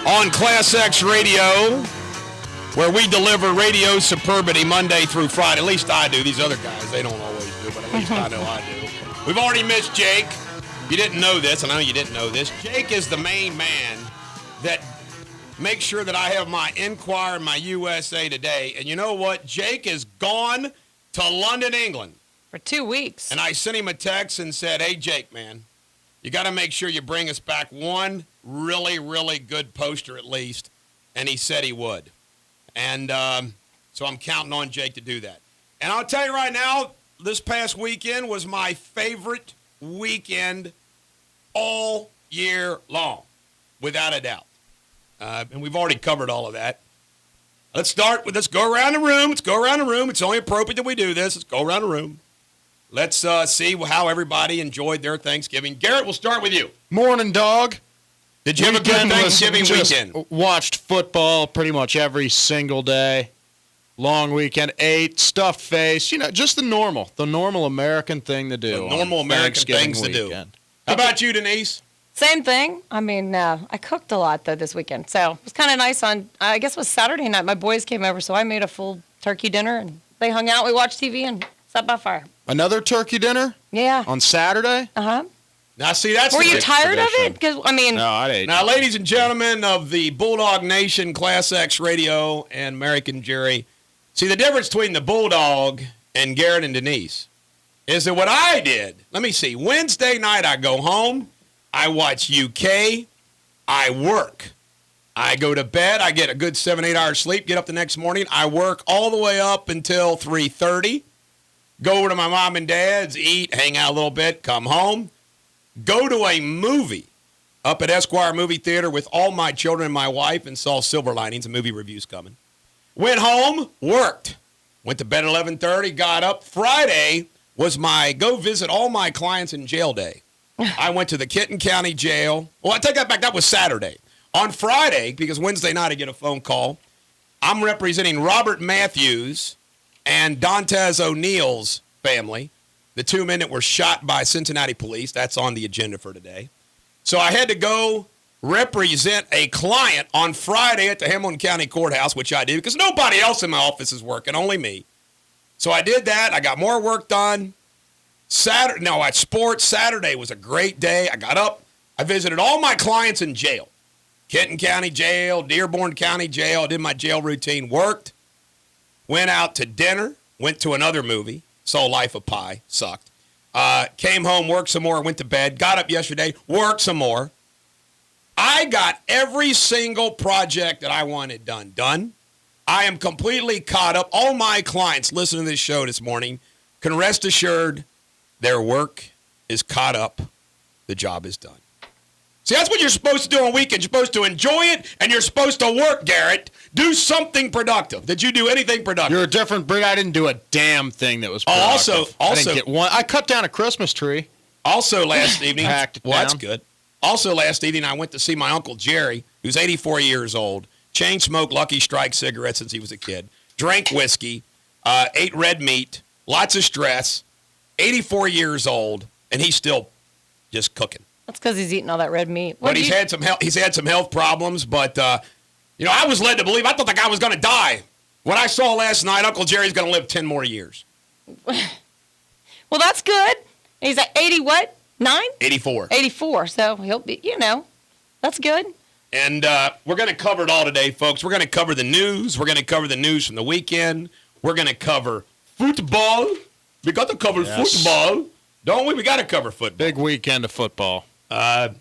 on Class X Radio, where we deliver radio superbity Monday through Friday. At least I do. These other guys, they don't always do, but at least I know I do. We've already missed Jake. You didn't know this, and I know you didn't know this. Jake is the main man that makes sure that I have my Enquirer and my USA Today. And you know what? Jake is gone to London, England. For 2 weeks. And I sent him a text and said, hey, Jake, man, you got to make sure you bring us back one really, really good poster at least. And he said he would. And so I'm counting on Jake to do that. And I'll tell you right now, this past weekend was my favorite weekend all year long, without a doubt. And we've already covered all of that. Let's go around the room. It's only appropriate that we do this. Let's go around the room. Let's see how everybody enjoyed their Thanksgiving. Garrett, we'll start with you. Morning, dog. Did you have a good Thanksgiving weekend? Watched football pretty much every single day. Long weekend, ate, stuffed face. You know, just the normal American thing to do. The normal American things to do. How about you, Denise? Same thing. I mean, I cooked a lot, though, this weekend. So it was kind of nice I guess it was Saturday night. My boys came over, so I made a full turkey dinner, and they hung out. We watched TV and sat by fire. Another turkey dinner? Yeah. On Saturday? Uh-huh. Now, see, that's Were you tired of it? Because no, I didn't. Now, ladies and gentlemen of the Bulldog Nation, Class X Radio, and American Jerry, see, the difference between the Bulldog and Garrett and Denise is that what I did, let me see, Wednesday night I go home, I watch UK, I work. I go to bed, I get a good 7-8 hours sleep, get up the next morning, I work all the way up until 3:30, go over to my mom and dad's, eat, hang out a little bit, come home, go to a movie up at Esquire Movie Theater with all my children and my wife and saw Silver Linings, a movie review's coming. Went home, worked, went to bed at 11:30, got up. Friday was my go visit all my clients in jail day. I went to the Kenton County Jail. Well, I take that back. That was Saturday. On Friday, because Wednesday night I get a phone call, I'm representing Robert Matthews and Dantes O'Neill's family, the two men that were shot by Cincinnati police. That's on the agenda for today. So I had to go represent a client on Friday at the Hamilton County Courthouse, which I did because nobody else in my office is working, only me. So I did that. I got more work done. Sports. Saturday was a great day. I got up. I visited all my clients in jail. Kenton County Jail, Dearborn County Jail. I did my jail routine, worked, went out to dinner, went to another movie, saw Life of Pi, sucked. Came home, worked some more, went to bed, got up yesterday, worked some more. I got every single project that I wanted done. I am completely caught up. All my clients listening to this show this morning can rest assured their work is caught up. The job is done. See, that's what you're supposed to do on weekends. You're supposed to enjoy it, and you're supposed to work, Garrett. Do something productive. Did you do anything productive? You're a different breed. I didn't do a damn thing that was productive. I didn't get one. I cut down a Christmas tree. Also last evening. Well, that's good. Also last evening, I went to see my Uncle Jerry, who's 84 years old, chain-smoked Lucky Strike cigarettes since he was a kid, drank whiskey, ate red meat, lots of stress, 84 years old, and he's still just cooking. That's because he's eating all that red meat. But he's had some health problems, but, I was led to believe, I thought the guy was going to die. What I saw last night, Uncle Jerry's going to live 10 more years. Well, that's good. He's at 80 what? 9? 84. 84, so he'll be, that's good. And we're going to cover it all today, folks. We're going to cover the news. We're going to cover the news from the weekend. We're going to cover football. We got to cover football, don't we? We got to cover football. Big weekend of football. By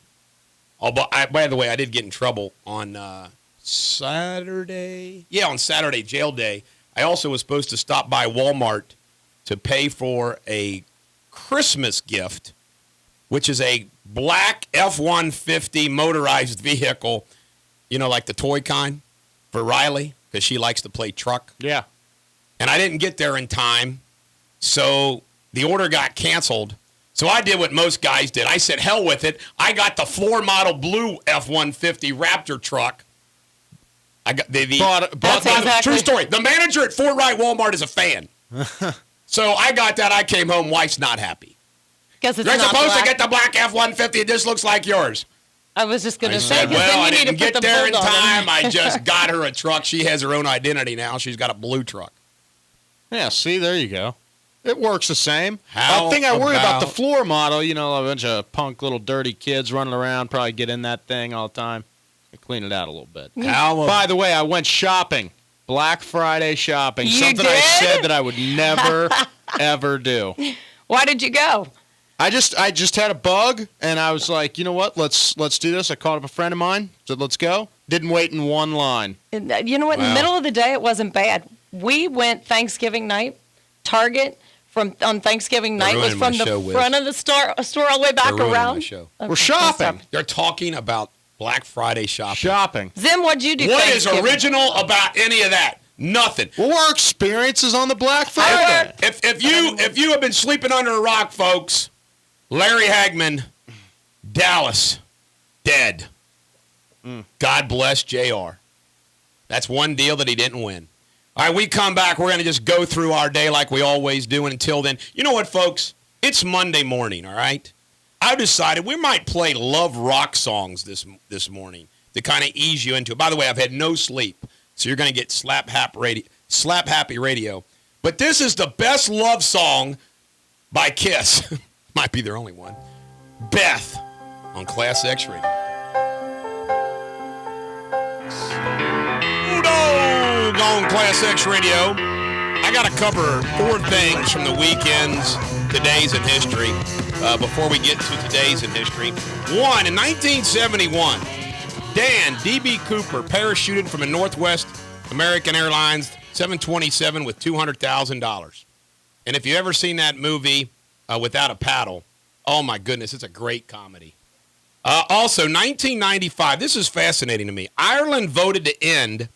the way, I did get in trouble on Saturday. Yeah, on Saturday, jail day. I also was supposed to stop by Walmart to pay for a Christmas gift, which is a black F-150 motorized vehicle, like the toy kind for Riley, because she likes to play truck. Yeah. And I didn't get there in time, so the order got canceled. So I did what most guys did. I said, hell with it. I got the floor model blue F-150 Raptor truck. I got true story. The manager at Fort Wright Walmart is a fan. So I got that. I came home. Wife's not happy. Guess it's You're not supposed black. to get the black F-150. It just looks like yours. I was just going I to say, said, because well, I then you need didn't to put get the there in Bulldog time. I just got her a truck. She has her own identity now. She's got a blue truck. Yeah, see, there you go. It works the same. How The thing I worry about the about- floor model, a bunch of punk little dirty kids running around, probably get in that thing all the time. I clean it out a little bit. How By the way, I went shopping. Black Friday shopping. You Something I did? said that I would never, ever do. Why did you go? I just had a bug, and I was like, you know what? Let's do this. I called up a friend of mine. Said, let's go. Didn't wait in one line. You know what? In the Wow. middle of the day, it wasn't bad. We went Thanksgiving night. Target on Thanksgiving night was ruining from my the show, Wiz. front of the store all the way back They're ruining around. my show. Okay, We're shopping. stop. They're talking about Black Friday shopping. Shopping. Zim, what'd you do? What is Thanksgiving? original about any of that? Nothing. Well, our experiences on the Black Friday. If you have been sleeping under a rock, folks, Larry Hagman, Dallas, dead. God bless JR. That's one deal that he didn't win. All right, we come back. We're going to just go through our day like we always do. And until then, you know what, folks? It's Monday morning, all right? I decided we might play love rock songs this morning to kind of ease you into it. By the way, I've had no sleep, so you're going to get Slap Happy Radio. But this is the best love song by Kiss. Might be their only one. Beth on Class X Radio. Bulldog on Class X Radio. I got to cover 4 things from the weekend's Today's in History before we get to Today's in History. 1, in 1971, Dan D.B. Cooper parachuted from a Northwest American Airlines 727 with $200,000. And if you've ever seen that movie, Without a Paddle, oh my goodness, it's a great comedy. Also, 1995, this is fascinating to me. Ireland voted to end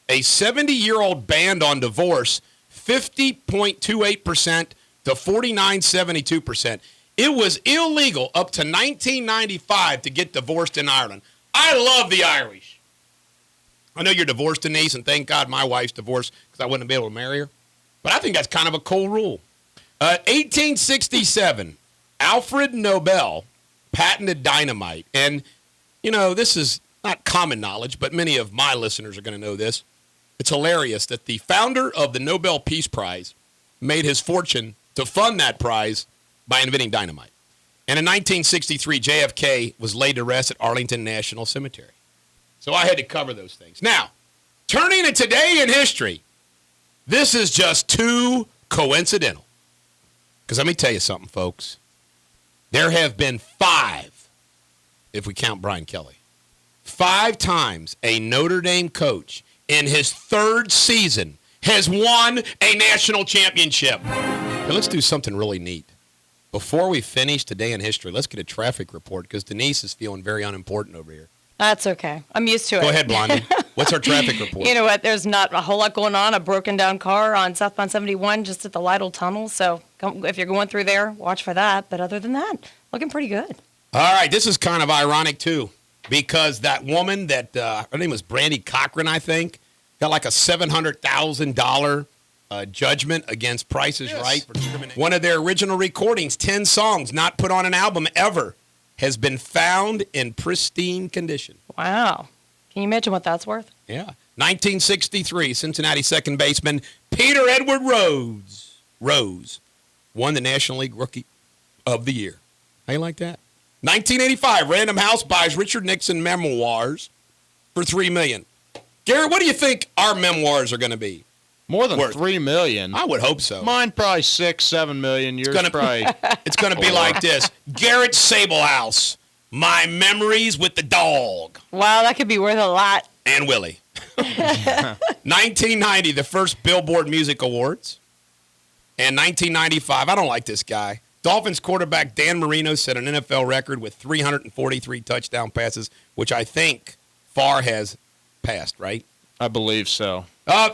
a 70-year-old ban on divorce, 50.28% to 49.72%. It was illegal up to 1995 to get divorced in Ireland. I love the Irish. I know you're divorced, Denise, and thank God my wife's divorced because I wouldn't be able to marry her. But I think that's kind of a cool rule. 1867, Alfred Nobel patented dynamite. And, this is not common knowledge, but many of my listeners are going to know this. It's hilarious that the founder of the Nobel Peace Prize made his fortune to fund that prize by inventing dynamite. And in 1963, JFK was laid to rest at Arlington National Cemetery. So I had to cover those things. Now, turning to Today in History, this is just too coincidental. Because let me tell you something, folks. There have been 5, if we count Brian Kelly, 5 times a Notre Dame coach in his 3rd season has won a national championship. Now, let's do something really neat. Before we finish Today in History, let's get a traffic report because Denise is feeling very unimportant over here. That's okay. I'm used to it. Go ahead, Blondie. What's our traffic report? You know what? There's not a whole lot going on. A broken down car on southbound 71 just at the Lytle Tunnel. So if you're going through there, watch for that. But other than that, looking pretty good. All right, this is kind of ironic, too, because that woman that, her name was Brandy Cochran, I think, got like a $700,000 judgment against Price is Right for discrimination. One of their original recordings, 10 songs not put on an album ever, has been found in pristine condition. Wow. Can you imagine what that's worth? Yeah. 1963, Cincinnati second baseman Peter Edward Rose won the National League Rookie of the Year. How you like that? 1985, Random House buys Richard Nixon memoirs for $3 million. Garrett, what do you think our memoirs are going to be? More than Worth. $3 million. I would hope so. Mine probably $6-7 million. Yours probably. It's going to be like this. Garrett Sablehouse, My Memories with the Dog. Wow, that could be worth a lot. And Willie. 1990, the first Billboard Music Awards. And 1995, I don't like this guy. Dolphins quarterback Dan Marino set an NFL record with 343 touchdown passes, which I think far has passed, right? I believe so.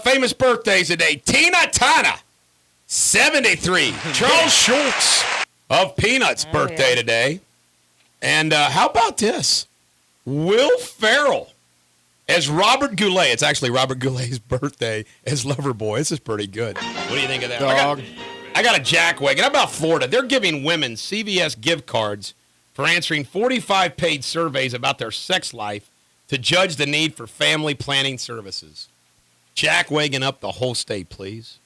Famous birthdays today. Tina Turner, 73. Charles Schultz of Peanuts' birthday today. And how about this? Will Ferrell as Robert Goulet. It's actually Robert Goulet's birthday as Loverboy. This is pretty good. What do you think of that? Dog. I got a jackwagon. How about Florida? They're giving women CVS gift cards for answering 45 paid surveys about their sex life to judge the need for family planning services. Jackwagon up the whole state, please.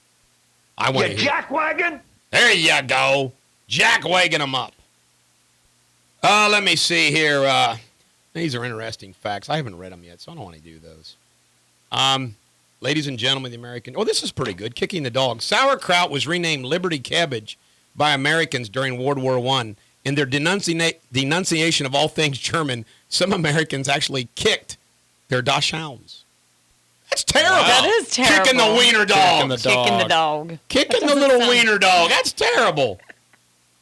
I want to hear. Jackwagon? There you go. Jackwagon them up. Let me see here. These are interesting facts. I haven't read them yet, so I don't want to do those. Ladies and gentlemen, the American... Oh, this is pretty good. Kicking the dog. Sauerkraut was renamed Liberty Cabbage by Americans during World War I. In their denunciation of all things German, some Americans actually kicked their Dachshunds. That's terrible. Wow. That is terrible. Kicking the wiener dog. Kicking the dog. Kicking the little wiener dog. That's terrible.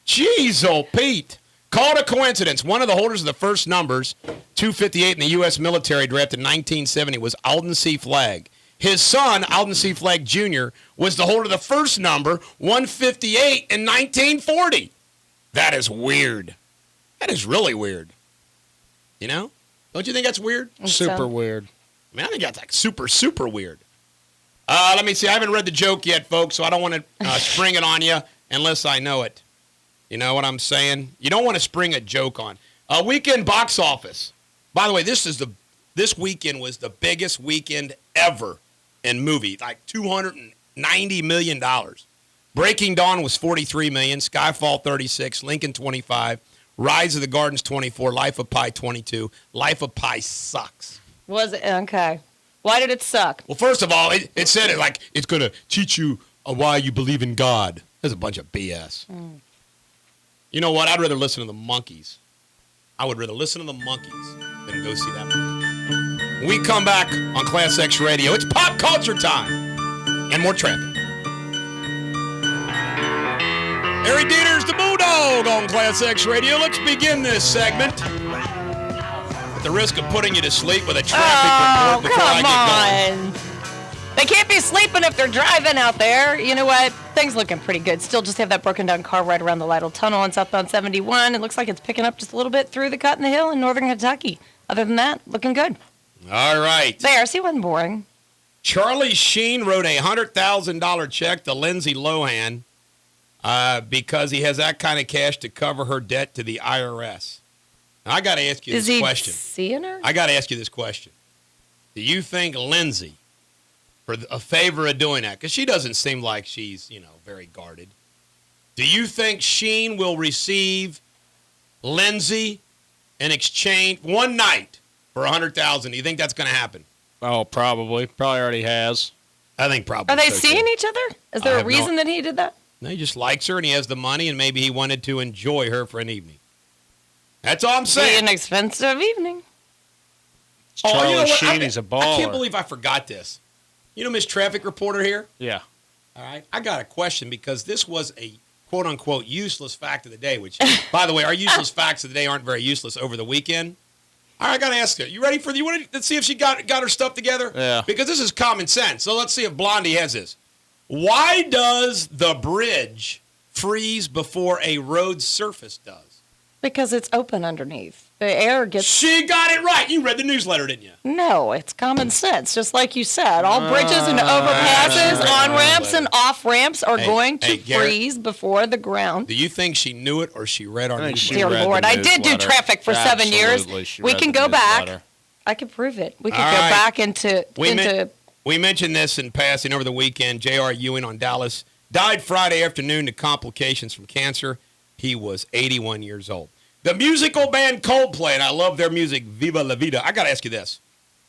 Jeez, oh, Pete. Called a coincidence. One of the holders of the first numbers, 258 in the U.S. military draft in 1970, was Alden C. Flagg. His son, Alden C. Flagg Jr., was the holder of the first number, 158, in 1940. That is weird. That is really weird. You know? Don't you think that's weird? Super weird. I mean, I think that's like super, super weird. Let me see. I haven't read the joke yet, folks, so I don't want to spring it on you unless I know it. You know what I'm saying? You don't want to spring a joke on. Weekend box office. By the way, this weekend was the biggest weekend ever in movie, like $290 million. Breaking Dawn was $43 million, Skyfall $36, Lincoln $25, Rise of the Gardens $24, Life of Pi $22. Life of Pi sucks. Was it? Okay. Why did it suck? Well, first of all, it said it like it's going to teach you why you believe in God. That's a bunch of BS. You know what? I'd rather listen to the Monkees. I would rather listen to the Monkees than go see that movie. When we come back on Class X Radio, it's pop culture time and more traffic. Harry Deters, the Bulldog on Class X Radio. Let's begin this segment. At the risk of putting you to sleep with a traffic report before I get going. They can't be sleeping if they're driving out there. You know what? Things looking pretty good. Still just have that broken down car right around the Lytle Tunnel on southbound 71. It looks like it's picking up just a little bit through the cut in the hill in northern Kentucky. Other than that, looking good. All right. There, see, it wasn't boring. Charlie Sheen wrote a $100,000 check to Lindsay Lohan because he has that kind of cash to cover her debt to the IRS. Now, I got to ask you this question. Is he seeing her? I got to ask you this question. Do you think Lindsay, for a favor of doing that, because she doesn't seem like she's, very guarded, do you think Sheen will receive Lindsay in exchange one night for $100,000? Do you think that's going to happen? Oh, probably. Probably already has. I think probably. Are they so, seeing too. each other? Is there a reason that he did that? No, he just likes her and he has the money and maybe he wanted to enjoy her for an evening. That's all I'm saying. Be an expensive evening. Charlie Sheen, he's a baller. I can't believe I forgot this. You know Miss Traffic Reporter here? Yeah. All right. I got a question because this was a quote-unquote useless fact of the day, which, by the way, our useless facts of the day aren't very useless over the weekend. All right, I got to ask you. You ready for you want to see if she got her stuff together? Yeah. Because this is common sense. So let's see if Blondie has this. Why does the bridge freeze before a road surface does? Because it's open underneath. The air gets... She got it right. You read the newsletter, didn't you? No, it's common sense. Just like you said, all bridges and overpasses, on-ramps and off-ramps are going to freeze before the ground. Do you think she knew it or she read our Dear newsletter? Lord, I did do traffic for 7 years. We can go back. I can prove it. We can go back into... We mentioned this in passing over the weekend. J.R. Ewing on Dallas died Friday afternoon to complications from cancer. He was 81 years old. The musical band Coldplay, and I love their music, Viva La Vida. I got to ask you this.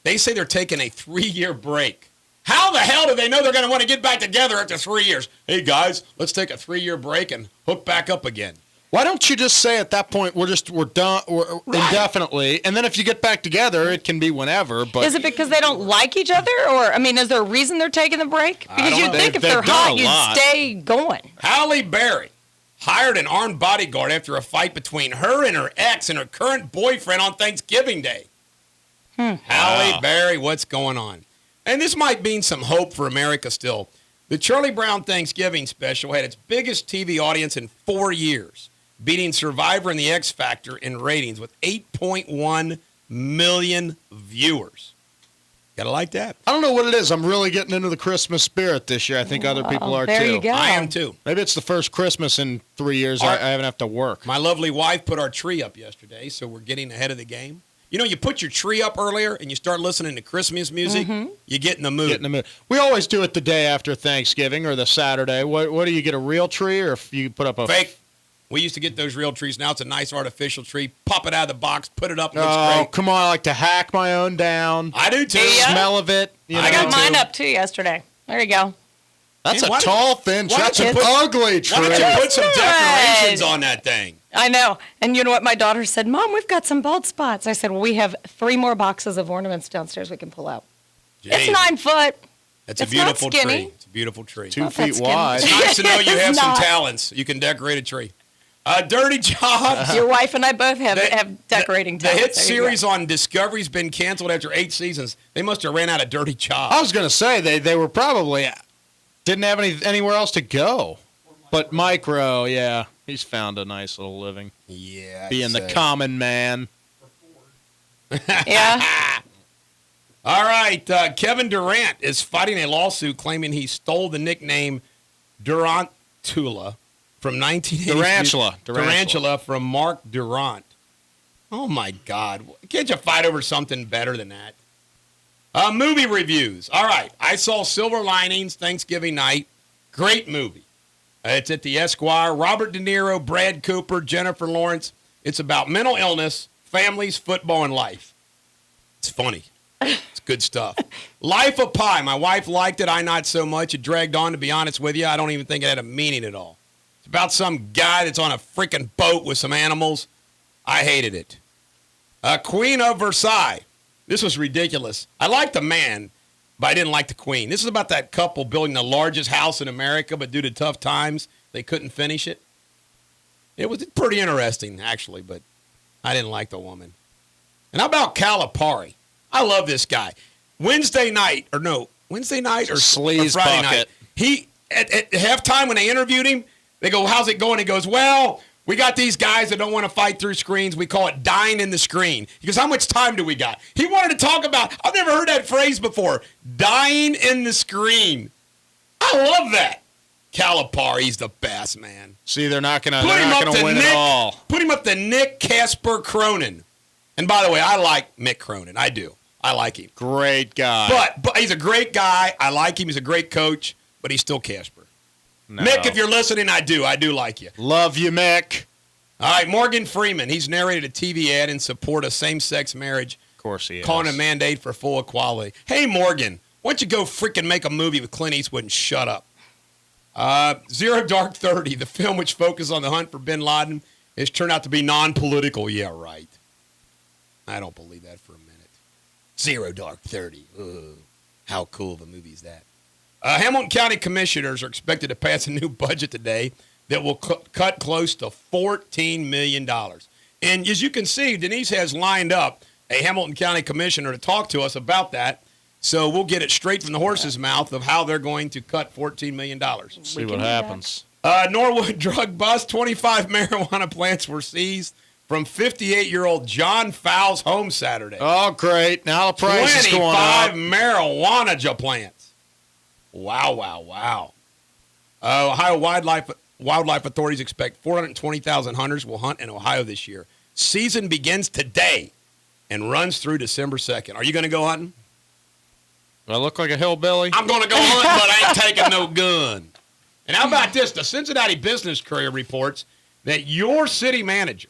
They say they're taking a 3-year break. How the hell do they know they're going to want to get back together after 3 years? Hey, guys, let's take a 3-year break and hook back up again. Why don't you just say at that point we're done indefinitely, and then if you get back together, it can be whenever. But is it because they don't like each other, or is there a reason they're taking the break? Because you'd think if they're hot, you'd stay going. Halle Berry hired an armed bodyguard after a fight between her and her ex and her current boyfriend on Thanksgiving Day. Halle Berry, what's going on? And this might mean some hope for America still. The Charlie Brown Thanksgiving special had its biggest TV audience in 4 years, beating Survivor and The X Factor in ratings with 8.1 million viewers. Gotta like that. I don't know what it is. I'm really getting into the Christmas spirit this year. I think other people are there too. you go. I am too. Maybe it's the first Christmas in 3 years I haven't have to work. My lovely wife put our tree up yesterday, so we're getting ahead of the game. You know, you put your tree up earlier and you start listening to Christmas music, you get in the mood. Get in the mood. We always do it the day after Thanksgiving or the Saturday. What do you get, a real tree or if you put up a Fake. We used to get those real trees. Now it's a nice artificial tree. Pop it out of the box, put it up, looks Oh, great. come on. I like to hack my own down. I do too. Yeah. Smell of it. You I know, got mine up too yesterday. There you go. That's Man, a why tall, thin tree. why That's don't an you put- ugly tree. Why don't you put some It's decorations good. on that thing? I know. And you know what? My daughter said, Mom, we've got some bald spots. I said, well, we have 3 more boxes of ornaments downstairs we can pull out. It's Jeez. 9 foot. That's a It's not beautiful skinny. tree. It's a beautiful tree. 2 Not that feet skinny. wide. It's nice to know you It's have some not. talents. You can decorate a tree. Dirty Jobs. Your wife and I both have decorating The talents. hit There you go. series on Discovery's been canceled after 8 seasons. They must have ran out of Dirty Jobs. I was going to say they were probably didn't have anywhere else to go. But Micro, yeah, he's found a nice little living. Yeah. Being the common man. Yeah. All right. Kevin Durant is fighting a lawsuit claiming he stole the nickname Durantula from 1980. Durantula from Mark Durant. Oh, my God. Can't you fight over something better than that? Movie reviews. All right. I saw Silver Linings Thanksgiving night. Great movie. It's at the Esquire. Robert De Niro, Brad Cooper, Jennifer Lawrence. It's about mental illness, families, football, and life. It's funny. It's good stuff. Life of Pi. My wife liked it. I not so much. It dragged on, to be honest with you. I don't even think it had a meaning at all. It's about some guy that's on a freaking boat with some animals. I hated it. Queen of Versailles. This was ridiculous. I liked the man, but I didn't like the queen. This is about that couple building the largest house in America, but due to tough times, they couldn't finish it. It was pretty interesting, actually, but I didn't like the woman. And how about Calipari? I love this guy. Wednesday night or Sleaze Friday bucket. night. He at halftime when they interviewed him, they go, "How's it going?" He goes, "Well, we got these guys that don't want to fight through screens. We call it dying in the screen." He goes, "How much time do we got?" He wanted to talk about, I've never heard that phrase before, dying in the screen. I love that. Calipari's the best, man. See, they're not going Put him up to to win it all. Put him up to Nick Casper Cronin. And by the way, I like Mick Cronin. I do. I like him. Great guy. But he's a great guy. I like him. He's a great coach, but he's still Casper. No. Mick, if you're listening, I do like you. Love you, Mick. All right, Morgan Freeman. He's narrated a TV ad in support of same-sex marriage, Of course he is. calling a mandate for full equality. Hey, Morgan, why don't you go freaking make a movie with Clint Eastwood and shut up? Zero Dark 30, the film which focuses on the hunt for bin Laden, has turned out to be non-political. Yeah, right. I don't believe that for a minute. Zero Dark 30. Ugh, how cool of a movie is that? Hamilton County commissioners are expected to pass a new budget today that will cut close to $14 million. And as you can see, Denise has lined up a Hamilton County commissioner to talk to us about that. So we'll get it straight from the horse's mouth of how they're going to cut $14 million. See what happens. Norwood drug bust. 25 marijuana plants were seized from 58-year-old John Fowles' home Saturday. Oh, great. Now the price is going up. 25 marijuana plants. Wow. Ohio wildlife authorities expect 420,000 hunters will hunt in Ohio this year. Season begins today and runs through December 2nd. Are you going to go hunting? Do I look like a hillbilly? I'm going to go hunting, but I ain't taking no gun. And how about this? The Cincinnati Business Courier reports that your city manager,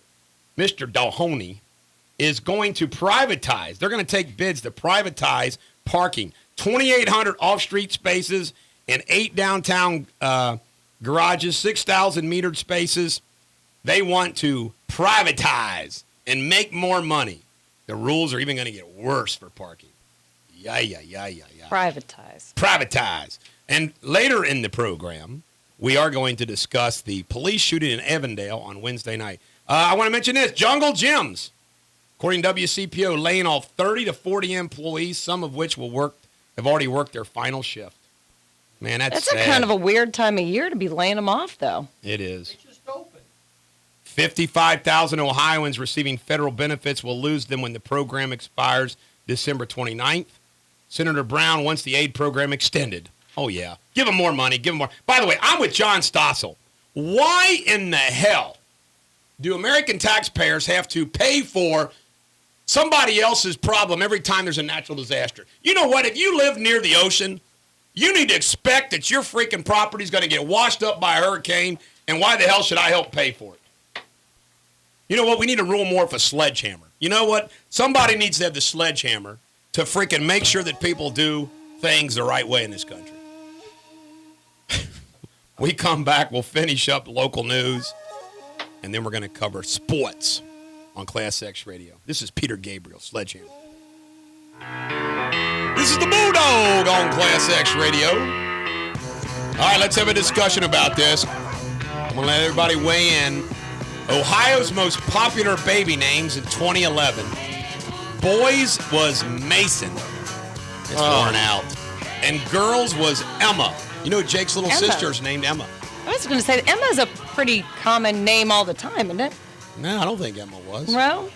Mr. Dohoney, is going to privatize. They're going to take bids to privatize parking. 2,800 off-street spaces and 8 downtown garages, 6,000 metered spaces. They want to privatize and make more money. The rules are even going to get worse for parking. Yeah. Privatize. And later in the program, we are going to discuss the police shooting in Avondale on Wednesday night. I want to mention this. Jungle Gyms, according to WCPO, laying off 30 to 40 employees, some of which have already worked their final shift. Man, that's sad. a kind of a weird time of year to be laying them off, though. It is. They just opened. 55,000 Ohioans receiving federal benefits will lose them when the program expires December 29th. Senator Brown wants the aid program extended. Oh, yeah. Give them more money. Give them more. By the way, I'm with John Stossel. Why in the hell do American taxpayers have to pay for somebody else's problem every time there's a natural disaster? You know what? If you live near the ocean, you need to expect that your freaking property is going to get washed up by a hurricane, and why the hell should I help pay for it? You know what? We need to rule more of a sledgehammer. You know what? Somebody needs to have the sledgehammer to freaking make sure that people do things the right way in this country. We come back, we'll finish up local news, and then we're going to cover sports on Class X Radio. This is Peter Gabriel, Sledgehammer. This is the Bulldog on Class X Radio. All right, let's have a discussion about this. I'm going to let everybody weigh in. Ohio's most popular baby names in 2011. Boys was Mason. It's worn out. And girls was Emma. You know Jake's little sister's named Emma. I was going to say, Emma's a pretty common name all the time, isn't it? No, I don't think Emma was. Well,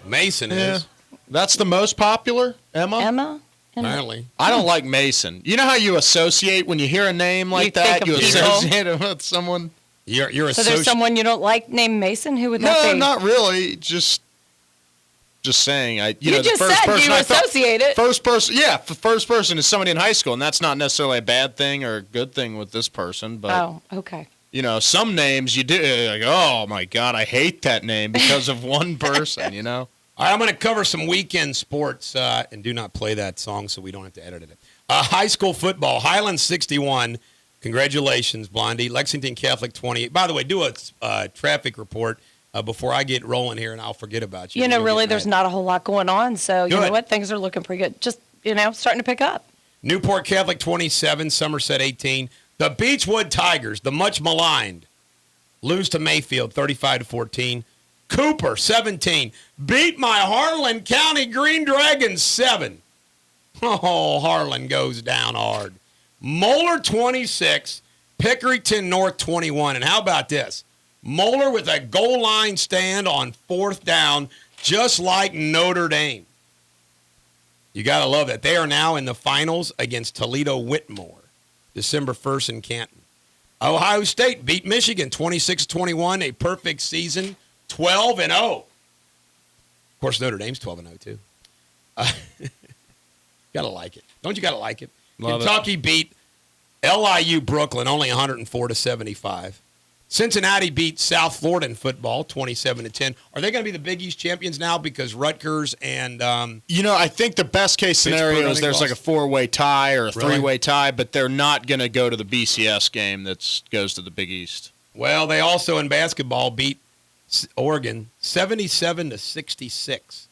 Mason is. That's the most popular, Emma? Emma? Apparently. I don't like Mason. You know how you associate when you hear a name like that? You associate it with someone. You're so there's someone you don't like named Mason? Who would that be? No, not really. Just saying. You just said you associate it. First person, the first person is somebody in high school, and that's not necessarily a bad thing or a good thing with this person. But, oh, okay. You know, some names you do, like, oh, my God, I hate that name because of one person, you know? All right, I'm going to cover some weekend sports, and do not play that song so we don't have to edit it. High school football, Highland 61. Congratulations, Blondie. Lexington Catholic 28. By the way, do a traffic report before I get rolling here, and I'll forget about you. You know, really, there's not a whole lot going on, so you know what? Things are looking pretty good. Just, starting to pick up. Newport Catholic 27, Somerset 18. The Beechwood Tigers, the much maligned, lose to Mayfield 35-14. Cooper 17 beat my Harlan County Green Dragons 7. Oh, Harlan goes down hard. Moeller 26, Pickerington North 21. And how about this? Moeller with a goal line stand on 4th down, just like Notre Dame. You got to love that. They are now in the finals against Toledo Whitmore, December 1st in Canton. Ohio State beat Michigan 26-21, a perfect season, 12-0. Of course, Notre Dame's 12-0 too. Gotta like it. Don't you gotta like it? Kentucky beat LIU Brooklyn only 104-75. Cincinnati beat South Florida in football 27-10. Are they going to be the Big East champions now because Rutgers and I think the best case scenario is there's like a 4-way tie or a 3-way tie, but they're not going to go to the BCS game that goes to the Big East. Well, they also in basketball beat Oregon 77-66.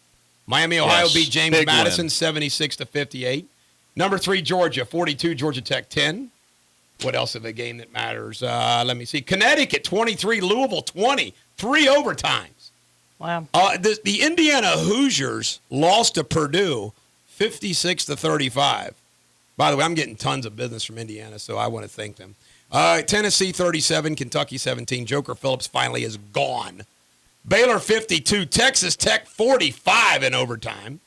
Miami, Ohio beat James Madison 76-58. Number 3, Georgia 42, Georgia Tech 10. What else of a game that matters? Let me see. Connecticut 23, Louisville 20, 3 overtimes. Wow. The Indiana Hoosiers lost to Purdue 56-35. By the way, I'm getting tons of business from Indiana, so I want to thank them. Tennessee 37, Kentucky 17. Joker Phillips finally is gone. Baylor 52, Texas Tech 45 in overtime.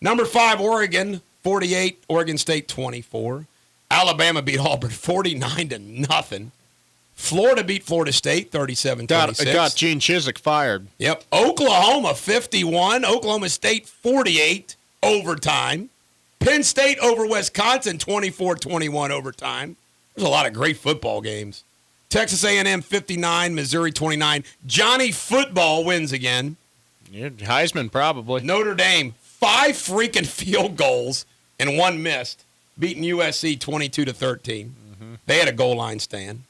Number 5, Oregon 48, Oregon State 24. Alabama beat Auburn 49-0. Florida beat Florida State 37-26. Got Gene Chizik fired. Yep. Oklahoma 51, Oklahoma State 48 overtime. Penn State over Wisconsin 24-21 overtime. There's a lot of great football games. Texas A&M 59, Missouri 29. Johnny Football wins again. Yeah, Heisman probably. Notre Dame 5 freaking field goals and 1 missed. Beating USC 22-13. Mm-hmm. They had a goal line stand.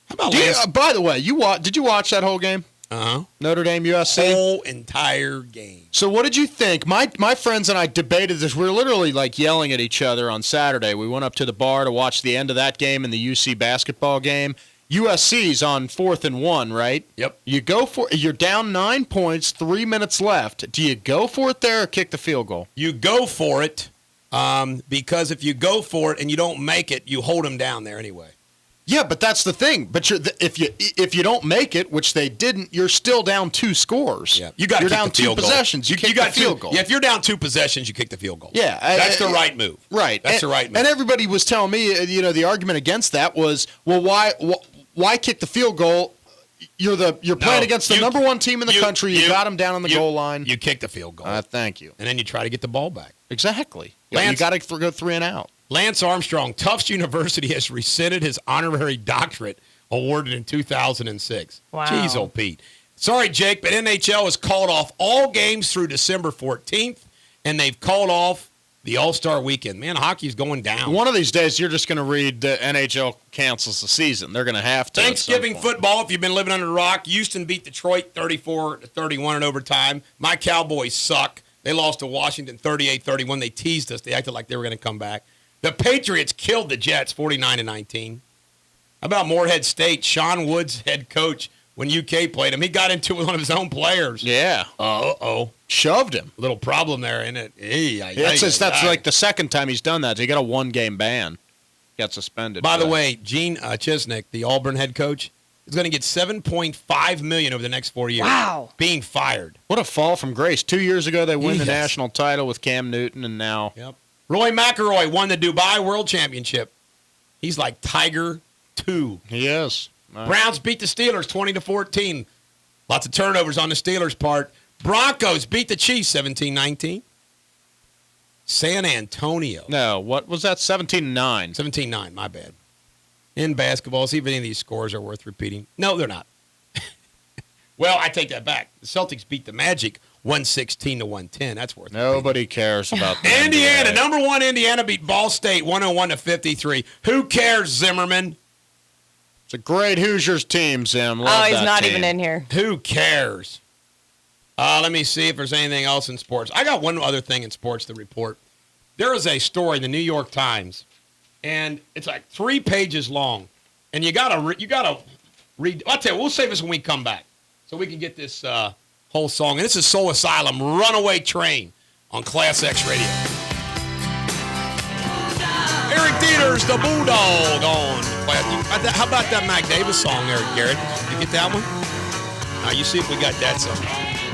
How about by the way, did you watch that whole game? Uh-huh. Notre Dame USC? Whole entire game. So what did you think? My friends and I debated this. We were literally like yelling at each other on Saturday. We went up to the bar to watch the end of that game and the UC basketball game. USC's on 4th and 1, right? Yep. You're down 9 points, 3 minutes left. Do you go for it there or kick the field goal? You go for it. Because if you go for it and you don't make it, you hold them down there anyway. Yeah, but that's the thing. But if you don't make it, which they didn't, you're still down 2 scores. Yeah. You're down 2 possessions. You kick the field goal. Yeah, if you're down 2 possessions, you kick the field goal. Yeah, that's the right move. Right, that's the right move. And everybody was telling me, the argument against that was, well, why kick the field goal? You're playing against the number 1 team in the country. You got them down on the goal line. You kick the field goal. Thank you. And then you try to get the ball back. Exactly. You got to go 3 and out. Lance Armstrong, Tufts University has rescinded his honorary doctorate awarded in 2006. Wow. Jeez, old Pete. Sorry, Jake, but NHL has called off all games through December 14th, and they've called off the All-Star weekend. Man, hockey's going down. One of these days, you're just going to read the NHL cancels the season. They're going to have to. Thanksgiving football, if you've been living under a rock, Houston beat Detroit 34-31 in overtime. My Cowboys suck. They lost to Washington 38-31. They teased us. They acted like they were going to come back. The Patriots killed the Jets 49-19. How about Morehead State? Sean Woods, head coach, when UK played him, he got into it with one of his own players. Yeah. Shoved him. Little problem there, isn't it? That's like the second time he's done that. He got a 1-game ban. Got suspended. By the way, Gene Chisnick, the Auburn head coach, is going to get $7.5 million over the next 4 years. Wow. Being fired. What a fall from grace. 2 years ago, they win the national title with Cam Newton, and now. Yep. Roy McIlroy won the Dubai World Championship. He's like Tiger 2. He is. Browns beat the Steelers 20-14. Lots of turnovers on the Steelers' part. Broncos beat the Chiefs 17-19. San Antonio. No, what was that? 17-9. 17-9, my bad. In basketball, see if any of these scores are worth repeating. No, they're not. Well, I take that back. The Celtics beat the Magic 116-110. That's worth Nobody cares about that. Indiana, number 1 Indiana beat Ball State 101-53. Who cares, Zimmerman? It's a great Hoosiers team, Zim. Love he's that not team. even in here. Who cares? Let me see if there's anything else in sports. I got one other thing in sports to report. There is a story in the New York Times, and it's like 3 pages long, and you gotta read. I'll tell you, we'll save this when we come back, so we can get this whole song. And this is Soul Asylum, "Runaway Train" on Class X Radio. Eric Deters, the Bulldog on. How about that Mac Davis song, Eric Garrett? Did you get that one? Now you see if we got that song.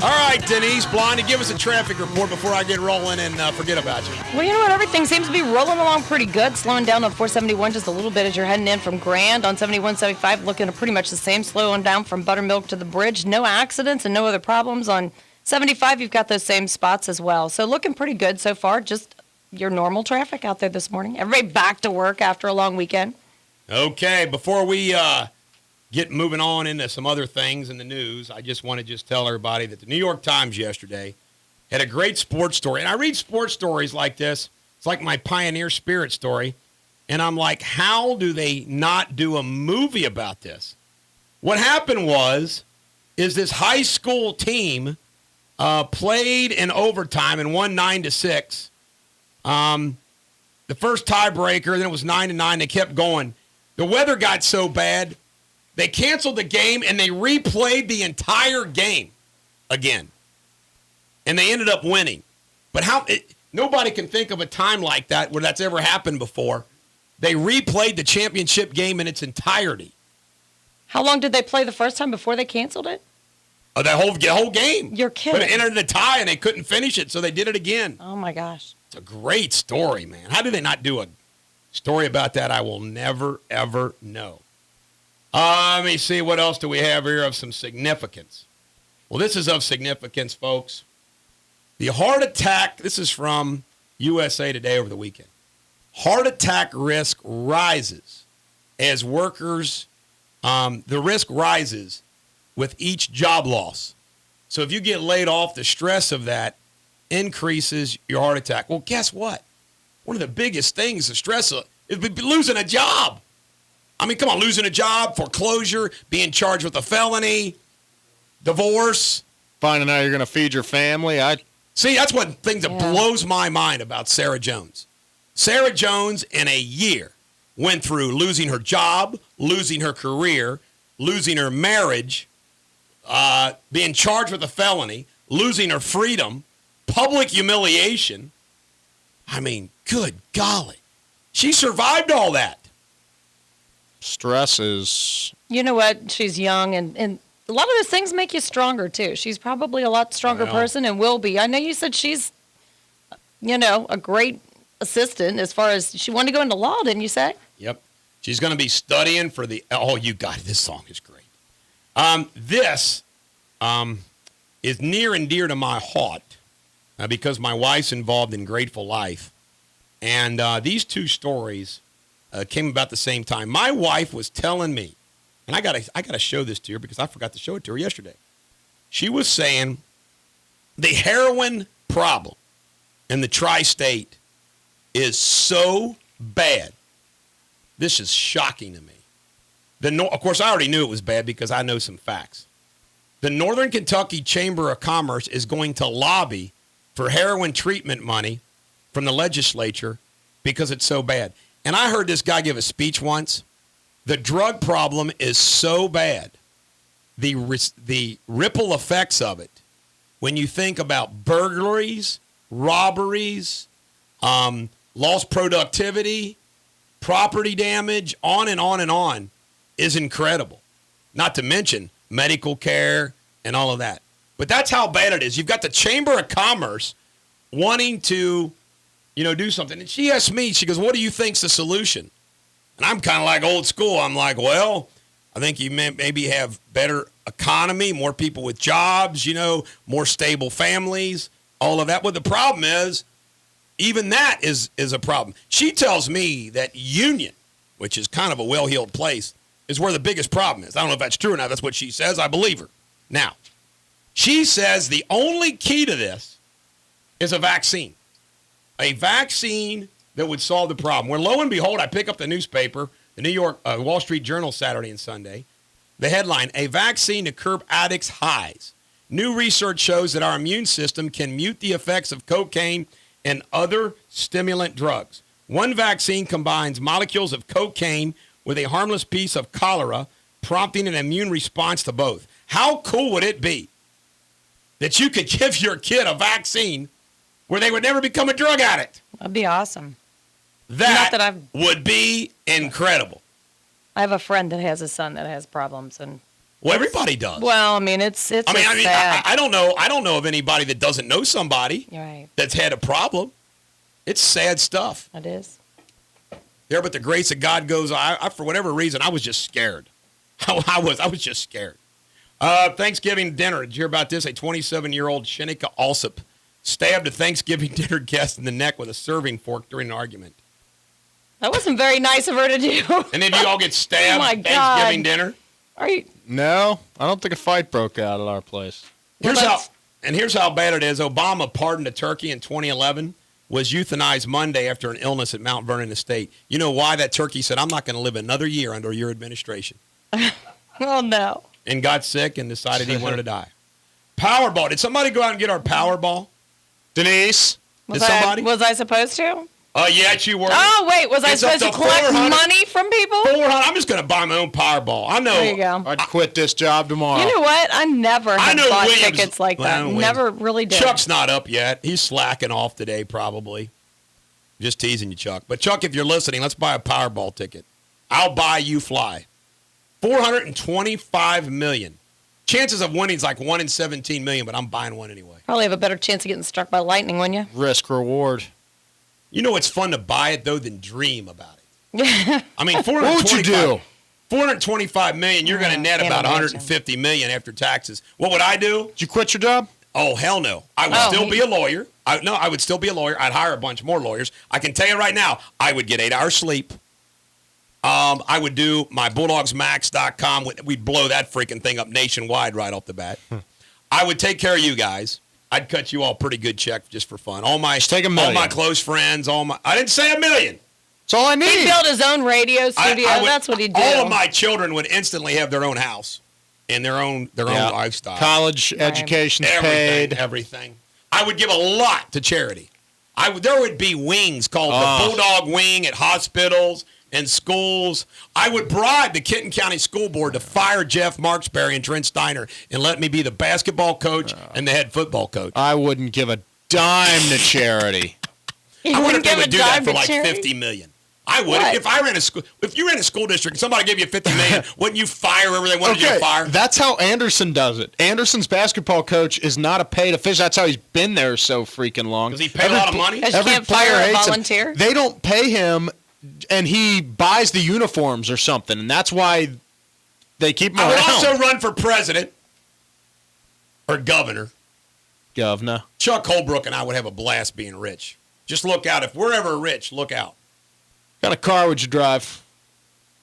All right, Denise Blondie, give us a traffic report before I get rolling and forget about you. Well, you know what? Everything seems to be rolling along pretty good. Slowing down on 471 just a little bit as you're heading in from Grand. On 7175, looking at pretty much the same. Slowing down from Buttermilk to the bridge. No accidents and no other problems. On 75, you've got those same spots as well. So looking pretty good so far. Just your normal traffic out there this morning. Everybody back to work after a long weekend. Okay, before we get moving on into some other things in the news, I just want to tell everybody that the New York Times yesterday had a great sports story. And I read sports stories like this. It's like my pioneer spirit story. And I'm like, how do they not do a movie about this? What happened is this high school team played in overtime and won 9-6. The first tiebreaker, then it was 9-9. They kept going. The weather got so bad, they canceled the game, and they replayed the entire game again. And they ended up winning. But nobody can think of a time like that where that's ever happened before. They replayed the championship game in its entirety. How long did they play the first time before they canceled it? Oh, the whole game. You're kidding. But it entered the tie, and they couldn't finish it, so they did it again. Oh, my gosh. It's a great story, man. How do they not do a story about that? I will never, ever know. Let me see. What else do we have here of some significance? Well, this is of significance, folks. The heart attack, this is from USA Today over the weekend. Heart attack risk rises as workers, the risk rises with each job loss. So if you get laid off, the stress of that increases your heart attack. Well, guess what? One of the biggest things, the stress of, is losing a job. I mean, come on, losing a job, foreclosure, being charged with a felony, divorce. Finding out you're going to feed your family. See, that's one thing that blows my mind about Sarah Jones. Sarah Jones, in a year, went through losing her job, losing her career, losing her marriage, being charged with a felony, losing her freedom, public humiliation. I mean, good golly. She survived all that. Stress is. You know what? She's young, and a lot of those things make you stronger, too. She's probably a lot stronger person and will be. I know you said she's, a great assistant as far as she wanted to go into law, didn't you say? Yep. She's going to be studying for the. Oh, you got it. This song is great. This is near and dear to my heart because my wife's involved in Grateful Life. And these two stories came about the same time. My wife was telling me, and I gotta show this to her because I forgot to show it to her yesterday. She was saying the heroin problem in the tri-state is so bad. This is shocking to me. Of course, I already knew it was bad because I know some facts. The Northern Kentucky Chamber of Commerce is going to lobby for heroin treatment money from the legislature because it's so bad. And I heard this guy give a speech once. The drug problem is so bad, the ripple effects of it, when you think about burglaries, robberies, lost productivity, property damage, on and on and on, is incredible. Not to mention medical care and all of that. But that's how bad it is. You've got the Chamber of Commerce wanting to, do something. And she asked me, she goes, what do you think's the solution? And I'm kind of like old school. I'm like, well, I think you maybe have better economy, more people with jobs, more stable families, all of that. But the problem is, even that is a problem. She tells me that Union, which is kind of a well-heeled place, is where the biggest problem is. I don't know if that's true or not. That's what she says. I believe her. Now, she says the only key to this is a vaccine. A vaccine that would solve the problem. Where lo and behold, I pick up the newspaper, the New York Wall Street Journal Saturday and Sunday. The headline, a vaccine to curb addicts' highs. New research shows that our immune system can mute the effects of cocaine and other stimulant drugs. One vaccine combines molecules of cocaine with a harmless piece of cholera, prompting an immune response to both. How cool would it be that you could give your kid a vaccine where they would never become a drug addict? That'd be awesome. That would be incredible. I have a friend that has a son that has problems, and well, everybody does. Well, I mean, it's sad. I don't know of anybody that doesn't know somebody right. that's had a problem. It's sad stuff. It is. There, but the grace of God goes. I for whatever reason, I was just scared. I was just scared. Thanksgiving dinner. Did you hear about this? A 27-year-old Shinika Alsop stabbed a Thanksgiving dinner guest in the neck with a serving fork during an argument. That wasn't very nice of her to do. And then you all get stabbed my at Thanksgiving dinner? Are you? No, I don't think a fight broke out at our place. Here's how bad it is. Obama pardoned a turkey in 2011, was euthanized Monday after an illness at Mount Vernon Estate. You know why that turkey said, I'm not going to live another year under your administration? Oh, no. And got sick and decided he wanted to die. Powerball. Did somebody go out and get our Powerball? Denise? Was I supposed to? Yes, you were. Oh, wait. Was I supposed to collect money from people? 400. I'm just going to buy my own Powerball. I know. There you go. I'd quit this job tomorrow. You know what? I never have bought tickets like that. Williams. Never really did. Chuck's not up yet. He's slacking off today, probably. Just teasing you, Chuck. But, Chuck, if you're listening, let's buy a Powerball ticket. I'll buy you fly. $425 million. Chances of winning is like 1 in 17 million, but I'm buying one anyway. Probably have a better chance of getting struck by lightning, wouldn't you? Risk reward. You know it's fun to buy it, though, than dream about it. I mean, what would you do? $425 million, you're going to net about $150 million after taxes. What would I do? Did you quit your job? Oh, hell no. I would still be a lawyer. I would still be a lawyer. I'd hire a bunch more lawyers. I can tell you right now, I would get 8 hours sleep. I would do my bulldogsmax.com. We'd blow that freaking thing up nationwide right off the bat. I would take care of you guys. I'd cut you all a pretty good check just for fun. Take $1 million. All my close friends, I didn't say $1 million. That's all I need. He'd build his own radio studio. That's what he'd do. All of my children would instantly have their own house and their own lifestyle. College education's paid. Everything. I would give a lot to charity. There would be wings called the Bulldog Wing at hospitals and schools. I would bribe the Kenton County School Board to fire Jeff Marksberry and Trent Steiner and let me be the basketball coach and the head football coach. I wouldn't give a dime to charity. I wonder if they would do that for like $50 million. I would. What? If I ran a school, if you ran a school district and somebody gave you $50 million, wouldn't you fire whoever they wanted you to fire? That's how Anderson does it. Anderson's basketball coach is not a paid official. That's how he's been there so freaking long. Does he pay a lot of money? Because you can't fire a volunteer? They don't pay him, and he buys the uniforms or something, and that's why they keep him I would around. also run for president or governor. Governor. Chuck Holbrook and I would have a blast being rich. Just look out. If we're ever rich, look out. What kind of car would you drive?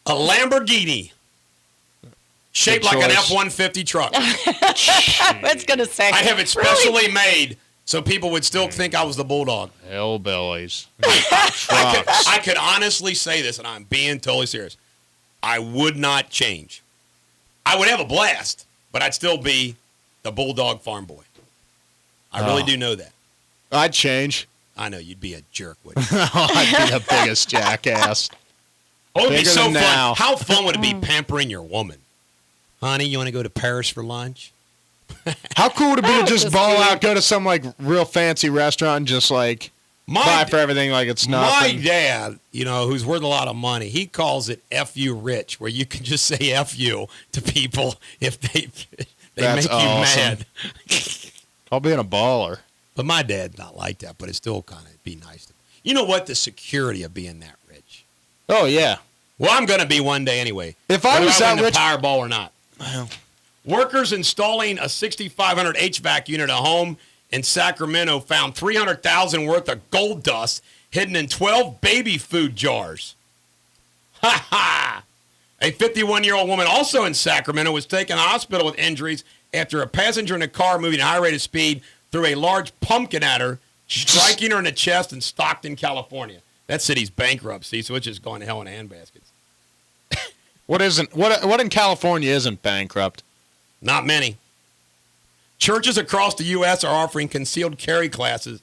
A Lamborghini. Shaped like an F-150 truck. I was going to say. I'd have it specially made so people would still think I was the Bulldog. Hillbillies. I could honestly say this, and I'm being totally serious. I would not change. I would have a blast, but I'd still be the Bulldog farm boy. I really do know that. I'd change. I know you'd be a jerk, wouldn't you? I'd be the biggest jackass. Oh, it'd be Bigger so than fun. now. How fun would it be pampering your woman? Honey, you want to go to Paris for lunch? How cool would it be to just Just ball kidding. out, go to some like real fancy restaurant and just like buy for everything like it's nothing? My dad, who's worth a lot of money, he calls it F-U rich, where you can just say F-U to people if they That's make you awesome. mad. I'll be in a baller. But my dad's not like that, but it still kind of be nice. You know what? The security of being that rich. Oh, yeah. Well, I'm going to be one day anyway. If I whether was win that rich- the Powerball or not. Well, Workers installing a 6,500 HVAC unit at a home in Sacramento found 300,000 worth of gold dust hidden in 12 baby food jars. Ha ha! A 51-year-old woman also in Sacramento was taken to the hospital with injuries after a passenger in a car moving at a high rate of speed threw a large pumpkin at her, striking her in the chest in Stockton, California. That city's bankruptcy, so it's just going to hell in handbaskets. what in California isn't bankrupt? Not many. Churches across the U.S. are offering concealed carry classes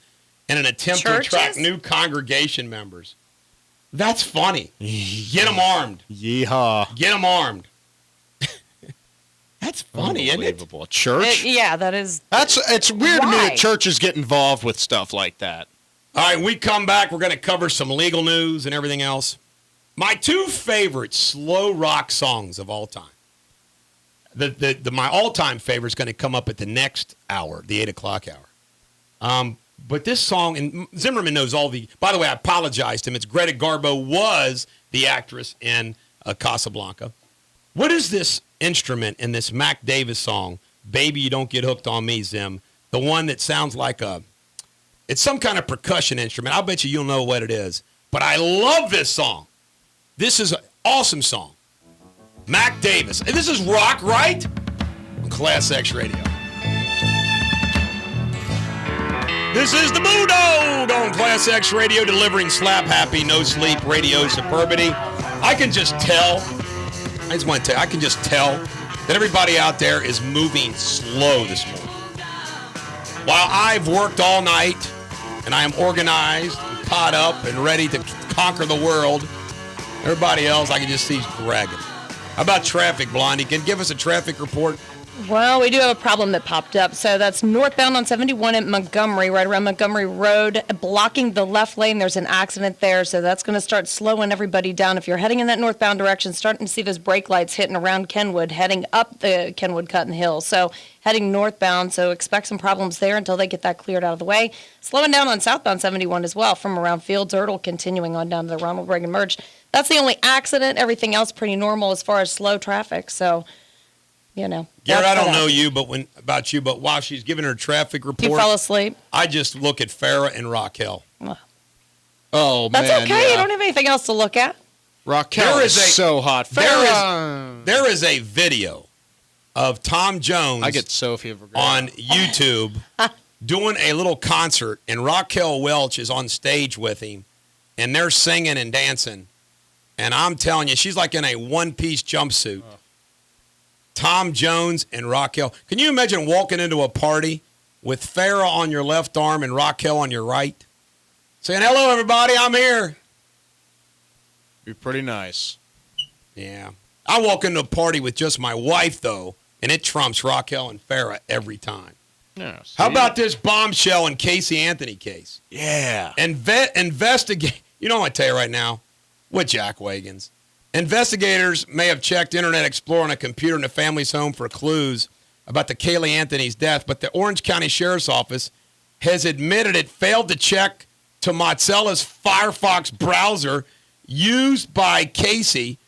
in an attempt to attract new congregation members. That's funny. Get them armed. Yeehaw. Get them armed. That's funny, isn't it? Unbelievable. Church? Yeah, that is. It's weird to me Why? that churches get involved with stuff like that. All right, we come back. We're going to cover some legal news and everything else. My two favorite slow rock songs of all time. My all-time favorite is going to come up at the next hour, the 8 o'clock hour. But this song, and Zimmerman knows all the... By the way, I apologize to him. It's Greta Garbo was the actress in Casablanca. What is this instrument in this Mac Davis song, Baby You Don't Get Hooked on Me, Zim? The one that sounds like it's some kind of percussion instrument. I'll bet you'll know what it is. But I love this song. This is an awesome song. Mac Davis. And this is rock, right? On Class X Radio. This is the Bulldog on Class X Radio, delivering slap-happy, no-sleep radio superbity. I can just tell, I can just tell that everybody out there is moving slow this morning. While I've worked all night, and I am organized, and caught up, and ready to conquer the world, everybody else, I can just see dragging. How about traffic, Blondie? Can you give us a traffic report? Well, we do have a problem that popped up. So that's northbound on 71 at Montgomery, right around Montgomery Road, blocking the left lane. There's an accident there, so that's going to start slowing everybody down. If you're heading in that northbound direction, starting to see those brake lights hitting around Kenwood, heading up the Kenwood Cut and Hill. So heading northbound, so expect some problems there until they get that cleared out of the way. Slowing down on southbound 71 as well, from around Fields Erdel, continuing on down to the Ronald Reagan Merge. That's the only accident. Everything else pretty normal as far as slow traffic, so... Garrett, I don't know you, but while she's giving her traffic report, You fell asleep. I just look at Farrah and Raquel. Oh, That's man. okay. Yeah. You don't have anything else to look at. Raquel There is is a- so hot. There is a video of Tom Jones I get Sophie of on YouTube doing a little concert, and Raquel Welch is on stage with him, and they're singing and dancing. And I'm telling you, she's like in a one-piece jumpsuit. Tom Jones and Raquel. Can you imagine walking into a party with Farrah on your left arm and Raquel on your right? Saying, hello, everybody, I'm here. Be pretty nice. Yeah. I walk into a party with just my wife, though, and it trumps Raquel and Farrah every time. Yeah, How about this bombshell and Casey Anthony case? Yeah. Investigate. You know what I tell you right now? with jack wagons. Investigators may have checked Internet Explorer on a computer in the family's home for clues about the Kaylee Anthony's death, but the Orange County Sheriff's Office has admitted it failed to check to Mozilla's Firefox browser used by Casey,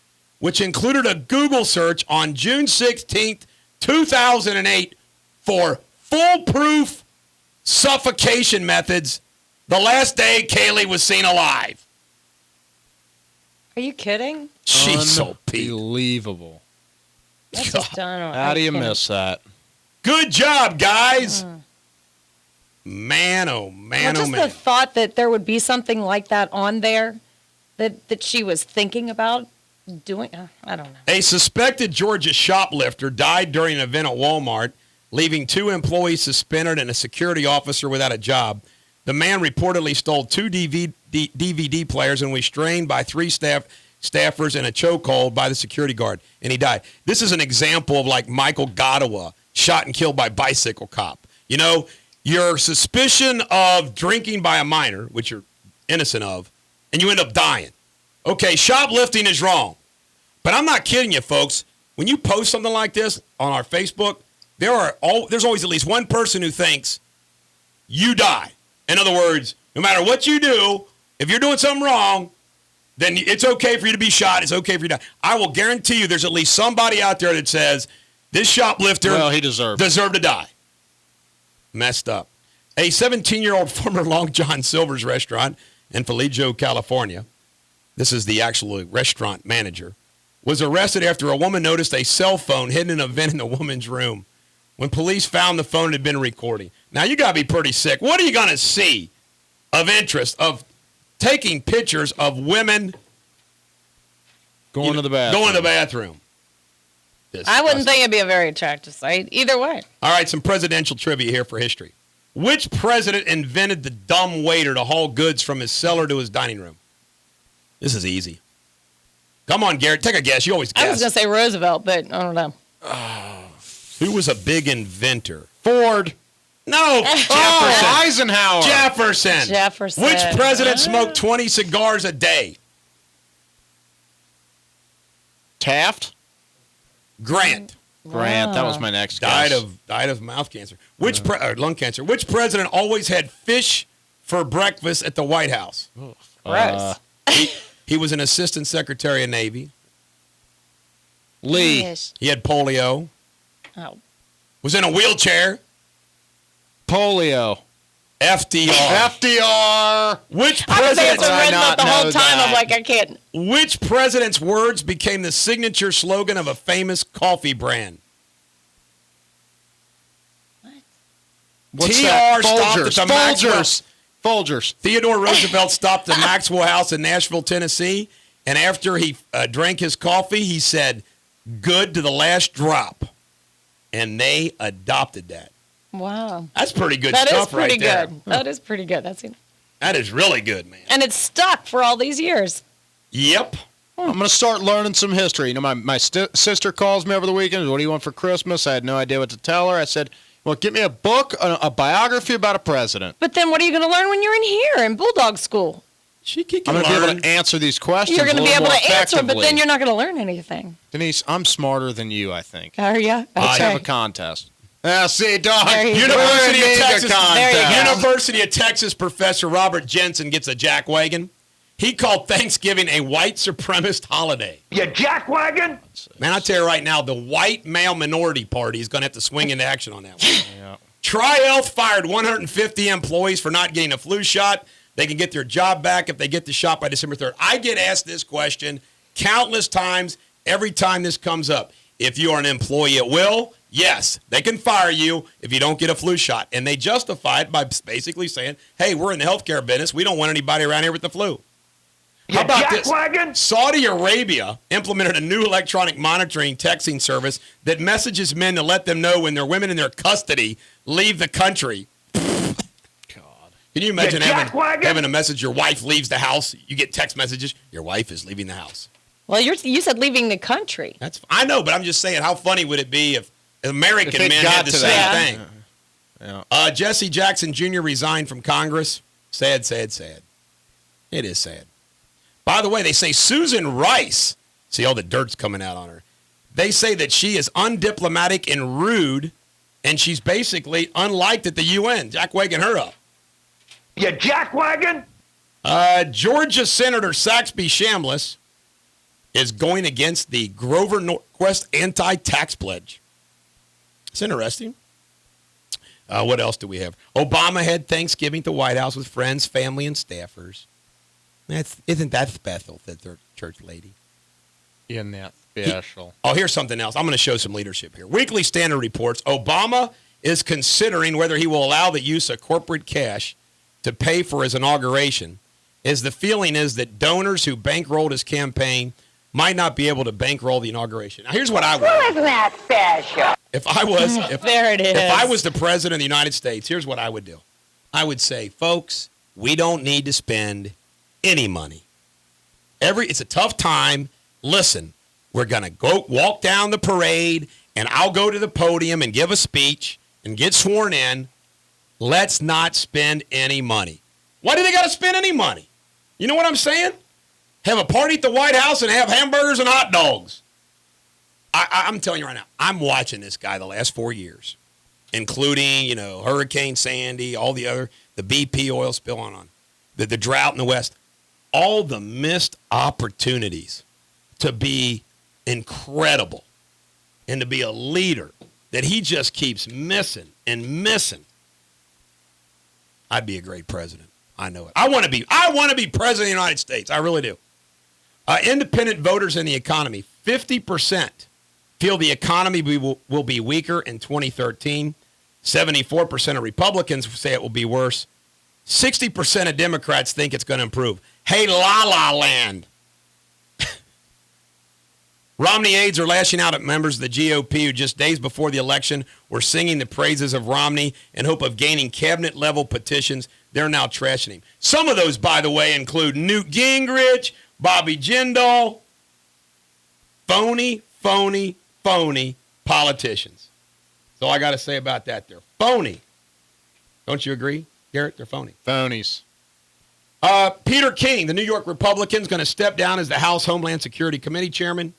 which included a Google search on June 16th, 2008 for foolproof suffocation methods the last day Kaylee was seen alive. Are you kidding? She's so peaked. Unbelievable. That's just done. How do you miss that? Good job, guys. Man, oh man, Well, oh just man. the thought that there would be something like that on there that she was thinking about doing. I don't know. A suspected Georgia shoplifter died during an event at Walmart, leaving 2 employees suspended and a security officer without a job. The man reportedly stole 2 DVD players and was restrained by 3 staffers in a chokehold by the security guard, and he died. This is an example of like Michael Gottawa, shot and killed by bicycle cop. You know, your suspicion of drinking by a minor, which you're innocent of, and you end up dying. Okay, shoplifting is wrong. But I'm not kidding you, folks. When you post something like this on our Facebook, there's always at least one person who thinks you die. In other words, no matter what you do, if you're doing something wrong, then it's okay for you to be shot. It's okay for you to die. I will guarantee you there's at least somebody out there that says this shoplifter he deserved to die. Messed up. A 17-year-old former Long John Silver's restaurant in Vallejo, California, this is the actual restaurant manager, was arrested after a woman noticed a cell phone hidden in a vent in the woman's room. When police found the phone, it had been recording. Now, you got to be pretty sick. What are you going to see of interest of taking pictures of women going to the bathroom? I wouldn't think it'd be a very attractive sight either way. All right, some presidential trivia here for history. Which president invented the dumb waiter to haul goods from his cellar to his dining room? This is easy. Come on, Garrett, take a guess. You always guess. I was going to say Roosevelt, but I don't know. Who was a big inventor? Ford. No, Jefferson. Eisenhower. Jefferson. Which president smoked 20 cigars a day? Taft. Grant. Grant. That was my next guess. Died of mouth cancer. Lung cancer. Which president always had fish for breakfast at the White House? Gross. He was an assistant secretary of Navy. Lee. Yes. He had polio. Oh. Was in a wheelchair. Polio. FDR. FDR. Which I was president? answering Roosevelt the whole time. that? I'm like, I can't. Which president's words became the signature slogan of a famous coffee brand? What's TR that? stopped at the Maxwell. Folgers. Theodore Roosevelt stopped at the Maxwell House in Nashville, Tennessee, and after he drank his coffee, he said, "Good to the last drop," and they adopted that. Wow. That's pretty good That stuff is pretty right there. good. That is pretty good. That is really good, man. And it's stuck for all these years. Yep. I'm going to start learning some history. You know, my sister calls me over the weekend. What do you want for Christmas? I had no idea what to tell her. I said, well, get me a book, a biography about a president. But then what are you going to learn when you're in here in Bulldog school? She can I'm going to be able to answer these questions. You're going to be able to answer, but effectively. then you're not going to learn anything. Denise, I'm smarter than you, I think. Are you? Let's Okay. have a contest. See, dog. There you go. University of Texas. There you go. University of Texas professor Robert Jensen gets a jackwagon. He called Thanksgiving a white supremacist holiday. You jackwagon? Man, I tell you right now, the white male minority party is going to have to swing into action on that one. Yeah. Tri-Health fired 150 employees for not getting a flu shot. They can get their job back if they get the shot by December 3rd. I get asked this question countless times every time this comes up. If you are an employee at will, yes, they can fire you if you don't get a flu shot. And they justify it by basically saying, hey, we're in the healthcare business. We don't want anybody around here with the flu. You How about this? jackwagon? Saudi Arabia implemented a new electronic monitoring texting service that messages men to let them know when their women in their custody leave the country. God. Can you imagine jackwagon? having a message, your wife leaves the house, you get text messages, your wife is leaving the house. Well, you said leaving the country. I know, but I'm just saying, how funny would it be if American If it men got had the to same that. thing? Yeah. Jesse Jackson Jr. resigned from Congress. Sad, sad, sad. It is sad. By the way, they say Susan Rice, see all the dirt's coming out on her. They say that she is undiplomatic and rude, and she's basically unliked at the UN. Jack waking her up. You jackwagon? Georgia Senator Saxby Chambliss is going against the Grover Norquist anti-tax pledge. It's interesting. What else do we have? Obama had Thanksgiving at the White House with friends, family, and staffers. Isn't that special, said the church lady. In that special. Here's something else. I'm going to show some leadership here. Weekly Standard reports Obama is considering whether he will allow the use of corporate cash to pay for his inauguration, as the feeling is that donors who bankrolled his campaign might not be able to bankroll the inauguration. Now, here's what I would do. Isn't that special? There it is. If I was the president of the United States, here's what I would do. I would say, folks, we don't need to spend any money. It's a tough time. Listen, we're going to go walk down the parade, and I'll go to the podium and give a speech and get sworn in. Let's not spend any money. Why do they got to spend any money? You know what I'm saying? Have a party at the White House and have hamburgers and hot dogs. I'm telling you right now, I'm watching this guy the last 4 years, including, Hurricane Sandy, all the BP oil spill on the drought in the West, all the missed opportunities to be incredible and to be a leader that he just keeps missing and missing. I'd be a great president. I know it. I want to be president of the United States. I really do. Independent voters in the economy, 50% feel the economy will be weaker in 2013. 74% of Republicans say it will be worse. 60% of Democrats think it's going to improve. Hey, la land. Romney aides are lashing out at members of the GOP who just days before the election were singing the praises of Romney in hope of gaining cabinet-level petitions. They're now trashing him. Some of those, by the way, include Newt Gingrich, Bobby Jindal, phony politicians. That's all I got to say about that. They're phony. Don't you agree, Garrett? They're phony. Phonies. Peter King, the New York Republican, is going to step down as the House Homeland Security Committee chairman.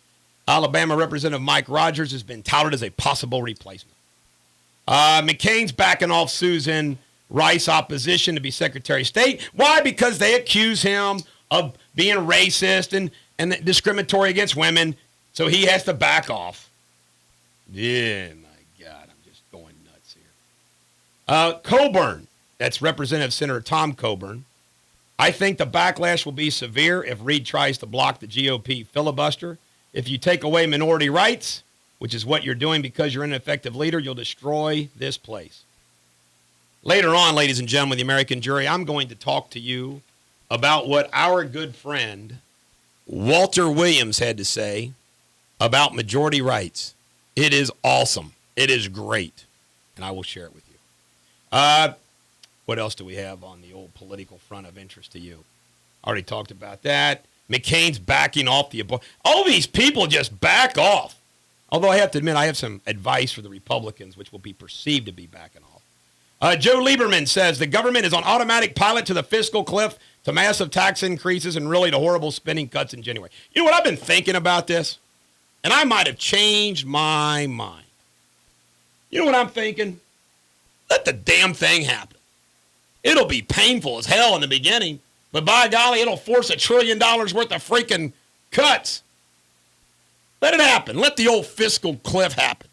Alabama Representative Mike Rogers has been touted as a possible replacement. McCain's backing off Susan Rice opposition to be Secretary of State. Why? Because they accuse him of being racist and discriminatory against women, so he has to back off. Yeah, my God, I'm just going nuts here. Coburn, that's Representative Senator Tom Coburn. I think the backlash will be severe if Reid tries to block the GOP filibuster. If you take away minority rights, which is what you're doing because you're an ineffective leader, you'll destroy this place. Later on, ladies and gentlemen, the American jury, I'm going to talk to you about what our good friend Walter Williams had to say about majority rights. It is awesome. It is great. And I will share it with you. What else do we have on the old political front of interest to you? Already talked about that. McCain's backing off the abortion. All these people just back off. Although I have to admit, I have some advice for the Republicans, which will be perceived to be backing off. Joe Lieberman says the government is on automatic pilot to the fiscal cliff, to massive tax increases, and really to horrible spending cuts in January. You know what? I've been thinking about this, and I might have changed my mind. You know what I'm thinking? Let the damn thing happen. It'll be painful as hell in the beginning, but by golly, it'll force $1 trillion worth of freaking cuts. Let it happen. Let the old fiscal cliff happen.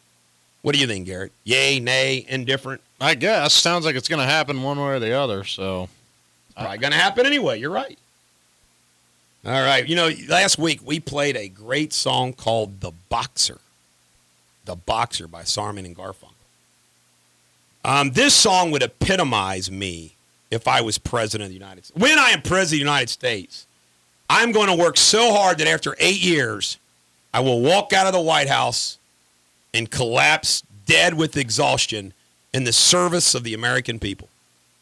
What do you think, Garrett? Yay, nay, indifferent? I guess. Sounds like it's going to happen one way or the other, so. Probably going to happen anyway. You're right. All right. You know, last week we played a great song called The Boxer. The Boxer by Sarman and Garfunkel. This song would epitomize me if I was president of the United States. When I am president of the United States, I'm going to work so hard that after 8 years, I will walk out of the White House and collapse dead with exhaustion in the service of the American people.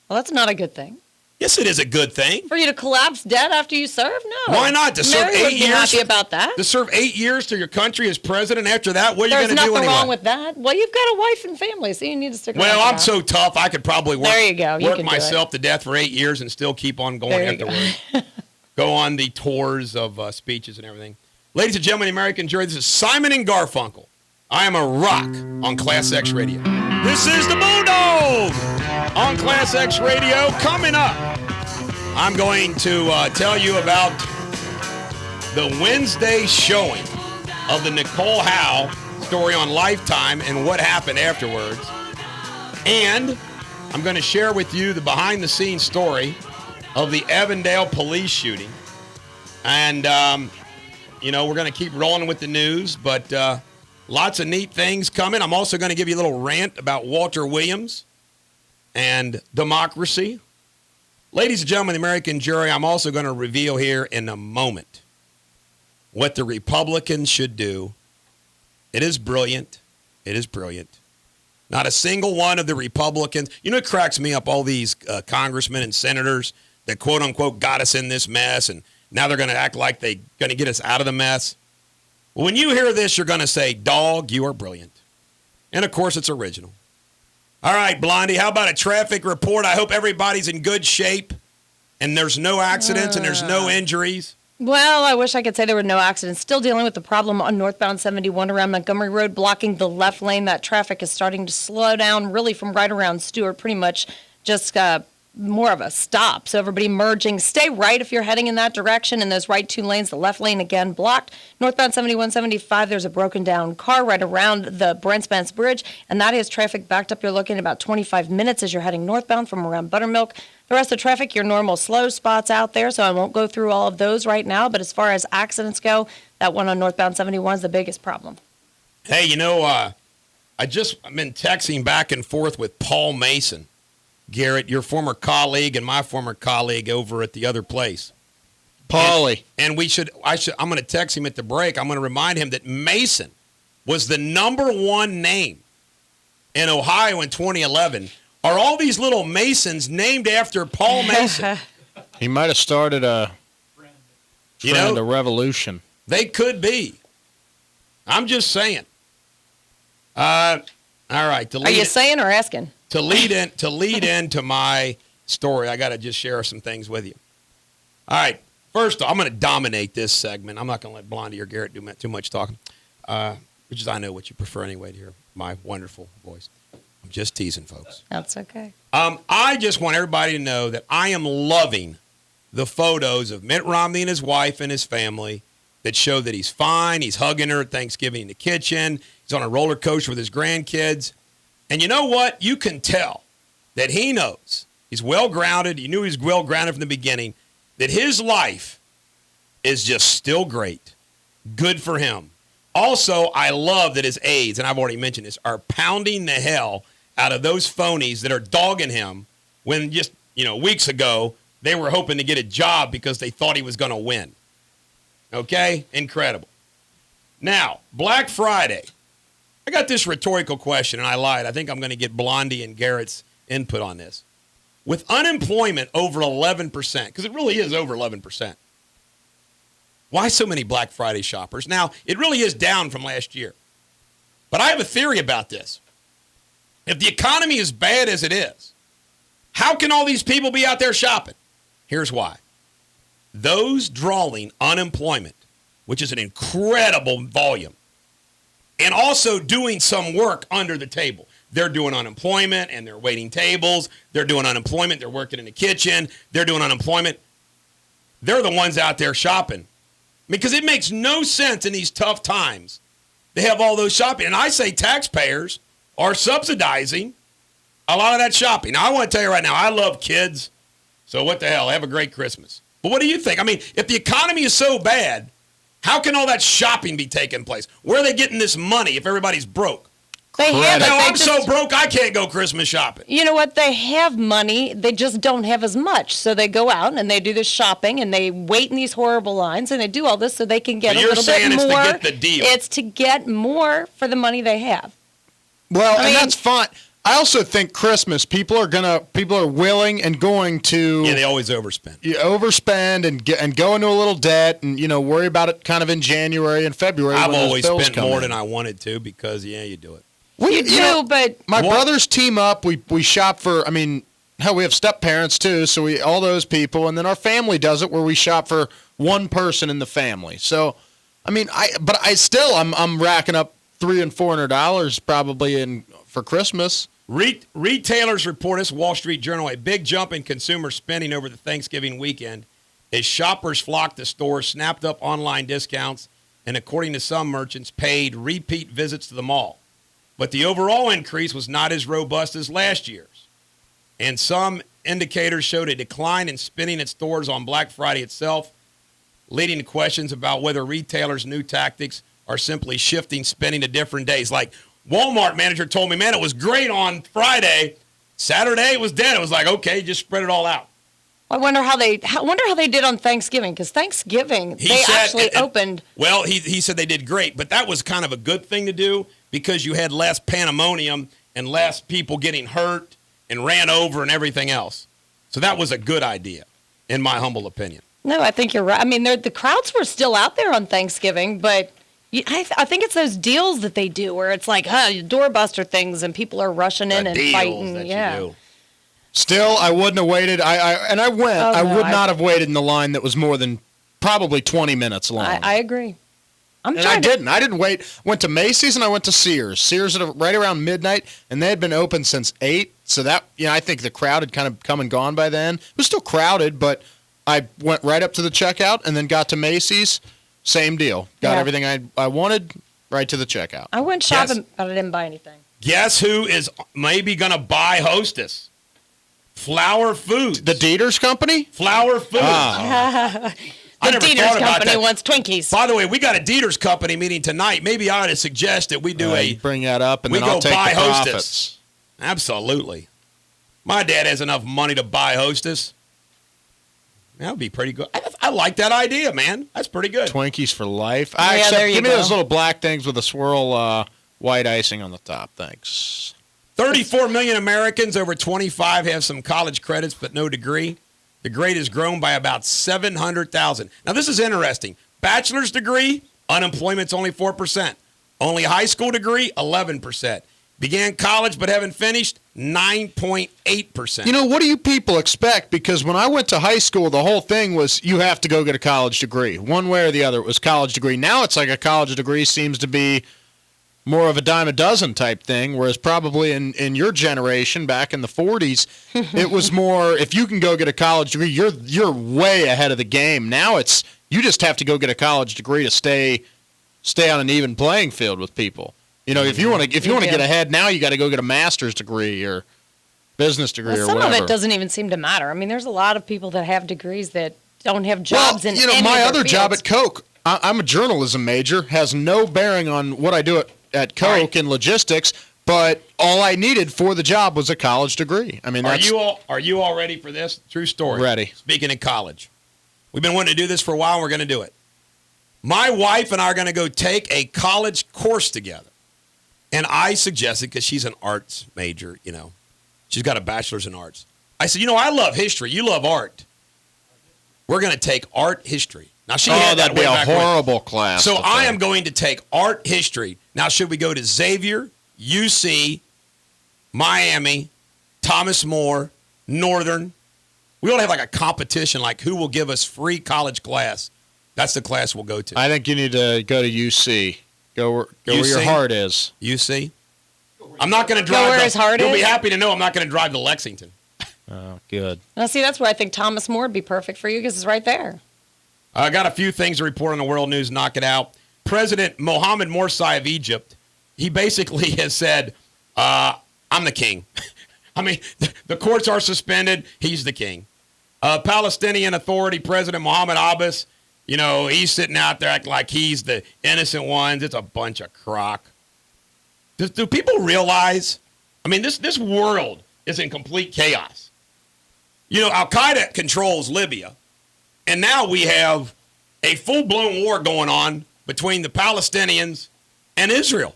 Well, that's not a good thing. Yes, it is a good thing. For you to collapse dead after you serve? No. Why not? To serve Mary 8 would be years. happy about that. To serve 8 years to your country as president. After that, what are you going to do anyway? There's nothing wrong with that. Well, you've got a wife and family, so you need to stick around. Well, I'm so tough, I could probably work, there you go. You work can myself to death for 8 years and still keep on going there afterwards. go on the tours of speeches and everything. Ladies and gentlemen, American jury, this is Simon and Garfunkel. I am a rock on Class X Radio. This is the Bulldog on Class X Radio. Coming up, I'm going to tell you about the Wednesday showing of the Nicole Howe story on Lifetime and what happened afterwards. And I'm going to share with you the behind-the-scenes story of the Avondale police shooting. And, we're going to keep rolling with the news, but lots of neat things coming. I'm also going to give you a little rant about Walter Williams and democracy. Ladies and gentlemen, the American jury, I'm also going to reveal here in a moment what the Republicans should do. It is brilliant. It is brilliant. Not a single one of the Republicans. You know, it cracks me up, all these congressmen and senators that, quote unquote, got us in this mess, and now they're going to act like they're going to get us out of the mess. Well, when you hear this, you're going to say, dog, you are brilliant. And, of course, it's original. All right, Blondie, how about a traffic report? I hope everybody's in good shape and there's no accidents and there's no injuries. Well, I wish I could say there were no accidents. Still dealing with the problem on northbound 71 around Montgomery Road, blocking the left lane. That traffic is starting to slow down really from right around Stewart, pretty much just more of a stop. So everybody merging. Stay right if you're heading in that direction. In those right two lanes, the left lane again blocked. Northbound 71, 75, there's a broken down car right around the Brent Spence Bridge, and that is traffic backed up. You're looking at about 25 minutes as you're heading northbound from around Buttermilk. The rest of the traffic, your normal slow spots out there, so I won't go through all of those right now. But as far as accidents go, that one on northbound 71 is the biggest problem. Hey, I've been texting back and forth with Paul Mason, Garrett, your former colleague and my former colleague over at the other place. Paulie. And I'm going to text him at the break. I'm going to remind him that Mason was the number one name in Ohio in 2011. Are all these little Masons named after Paul Mason? He might have started a revolution. They could be. I'm just saying. All right. Are you saying or asking? To lead into my story, I got to just share some things with you. All right. First, I'm going to dominate this segment. I'm not going to let Blondie or Garrett do too much talking, which is I know what you prefer anyway to hear my wonderful voice. I'm just teasing, folks. That's okay. I just want everybody to know that I am loving the photos of Mitt Romney and his wife and his family that show that he's fine. He's hugging her at Thanksgiving in the kitchen. He's on a roller coaster with his grandkids. And you know what? You can tell that he knows. He's well-grounded. You knew he was well-grounded from the beginning, that his life is just still great. Good for him. Also, I love that his aides, and I've already mentioned this, are pounding the hell out of those phonies that are dogging him when just, weeks ago, they were hoping to get a job because they thought he was going to win. Okay? Incredible. Now, Black Friday. I got this rhetorical question, and I lied. I think I'm going to get Blondie and Garrett's input on this. With unemployment over 11%, because it really is over 11%, why so many Black Friday shoppers? Now, it really is down from last year. But I have a theory about this. If the economy is bad as it is, how can all these people be out there shopping? Here's why. Those drawing unemployment, which is an incredible volume, and also doing some work under the table. They're doing unemployment, and they're waiting tables. They're doing unemployment. They're working in the kitchen. They're doing unemployment. They're the ones out there shopping. Because it makes no sense in these tough times to have all those shopping. And I say taxpayers are subsidizing a lot of that shopping. Now, I want to tell you right now, I love kids. So what the hell? Have a great Christmas. But what do you think? I mean, if the economy is so bad, how can all that shopping be taking place? Where are they getting this money if everybody's broke? They have it. I'm so broke I can't go Christmas shopping. You know what? They have money. They just don't have as much. So they go out and they do this shopping and they wait in these horrible lines and they do all this so they can get a little bit more. You're saying it's to get the deal. It's to get more for the money they have. Well, and that's fine. I also think Christmas, people are willing and going to. Yeah, they always overspend. Overspend and go into a little debt and, worry about it kind of in January and February. I've always spent more than I wanted to because, you do it. But my brothers team up. We shop for, hell, we have step parents too, so we all those people, and then our family does it where we shop for one person in the family. So, I mean, I'm racking up $300 and $400 probably for Christmas. Retailers report, this Wall Street Journal, a big jump in consumer spending over the Thanksgiving weekend as shoppers flocked to stores, snapped up online discounts, and according to some merchants, paid repeat visits to the mall. But the overall increase was not as robust as last year's. And some indicators showed a decline in spending at stores on Black Friday itself, leading to questions about whether retailers' new tactics are simply shifting spending to different days. Like Walmart manager told me, man, it was great on Friday. Saturday it was dead. It was like, okay, just spread it all out. I wonder how they did on Thanksgiving, because Thanksgiving they actually opened. Well, he said they did great, but that was kind of a good thing to do because you had less pandemonium and less people getting hurt and ran over and everything else. So that was a good idea, in my humble opinion. No, I think you're right. I mean, the crowds were still out there on Thanksgiving, but I think it's those deals that they do where it's like, doorbuster things and people are rushing in and fighting. That yeah. you do. Still, I wouldn't have waited. I went. I would not have waited in the line that was more than probably 20 minutes long. I agree. I didn't wait. Went to Macy's and I went to Sears. Sears at right around midnight, and they had been open since 8. So that, I think the crowd had kind of come and gone by then. It was still crowded, but I went right up to the checkout and then got to Macy's. Same deal. Got everything I wanted right to the checkout. I went shopping, but I didn't buy anything. Guess who is maybe going to buy Hostess? Flower Foods. The Deters company? Flower Foods. The Deters company wants Twinkies. By the way, we got a Deters company meeting tonight. Maybe I ought to suggest that we do bring that up, and then I'll take the profits. Absolutely. My dad has enough money to buy Hostess. That would be pretty good. I like that idea, man. That's pretty good. Twinkies for life. Give me those little black things with a swirl white icing on the top. Thanks. 34 million Americans over 25 have some college credits but no degree. The grade has grown by about 700,000. Now, this is interesting. Bachelor's degree, unemployment's only 4%. Only high school degree, 11%. Began college but haven't finished, 9.8%. What do you people expect? Because when I went to high school, the whole thing was you have to go get a college degree. One way or the other, it was college degree. Now it's like a college degree seems to be more of a dime a dozen type thing, whereas probably in your generation, back in the 40s, it was more, if you can go get a college degree, you're way ahead of the game. Now it's you just have to go get a college degree to stay on an even playing field with people. If you want to get ahead now, you got to go get a master's degree or business degree or whatever. Some of it doesn't even seem to matter. I mean, there's a lot of people that have degrees that don't have jobs in any my of other their job fields. at Coke, I'm a journalism major, has no bearing on what I do at Coke and logistics, but all I needed for the job was a college degree. I mean, are you all ready for this? True story. Ready. Speaking of college, we've been wanting to do this for a while, and we're going to do it. My wife and I are going to go take a college course together. And I suggested, because she's an arts major, she's got a bachelor's in arts. I said, I love history. You love art. We're going to take art history. Now, she had that that'd be way a back horrible class. So I am going to take art history. Now, should we go to Xavier, UC, Miami, Thomas More, Northern? We ought to have like a competition, like who will give us free college class. That's the class we'll go to. I think you need to go to UC. Go where your heart is. UC? I'm not going to drive. Go where his heart You'll is? be happy to know I'm not going to drive to Lexington. Oh, good. Now, see, that's where I think Thomas More would be perfect for you because it's right there. I got a few things to report on the world news. Knock it out. President Mohammed Morsi of Egypt, he basically has said, I'm the king. I mean, the courts are suspended. He's the king. Palestinian Authority President Mohammed Abbas, he's sitting out there acting like he's the innocent ones. It's a bunch of crock. Do people realize? I mean, this world is in complete chaos. Al-Qaeda controls Libya, and now we have a full-blown war going on between the Palestinians and Israel.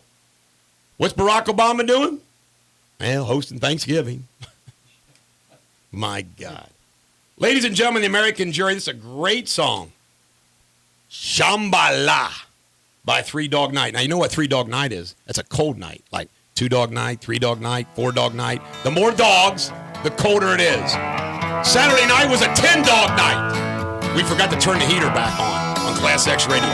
What's Barack Obama doing? Well, hosting Thanksgiving. My God. Ladies and gentlemen, the American jury, this is a great song. Shambhala by 3 Dog Night. Now, you know what 3 Dog Night is? That's a cold night, like 2 Dog Night, 3 Dog Night, 4 Dog Night. The more dogs, the colder it is. Saturday night was a 10-dog night. We forgot to turn the heater back on Class X Radio.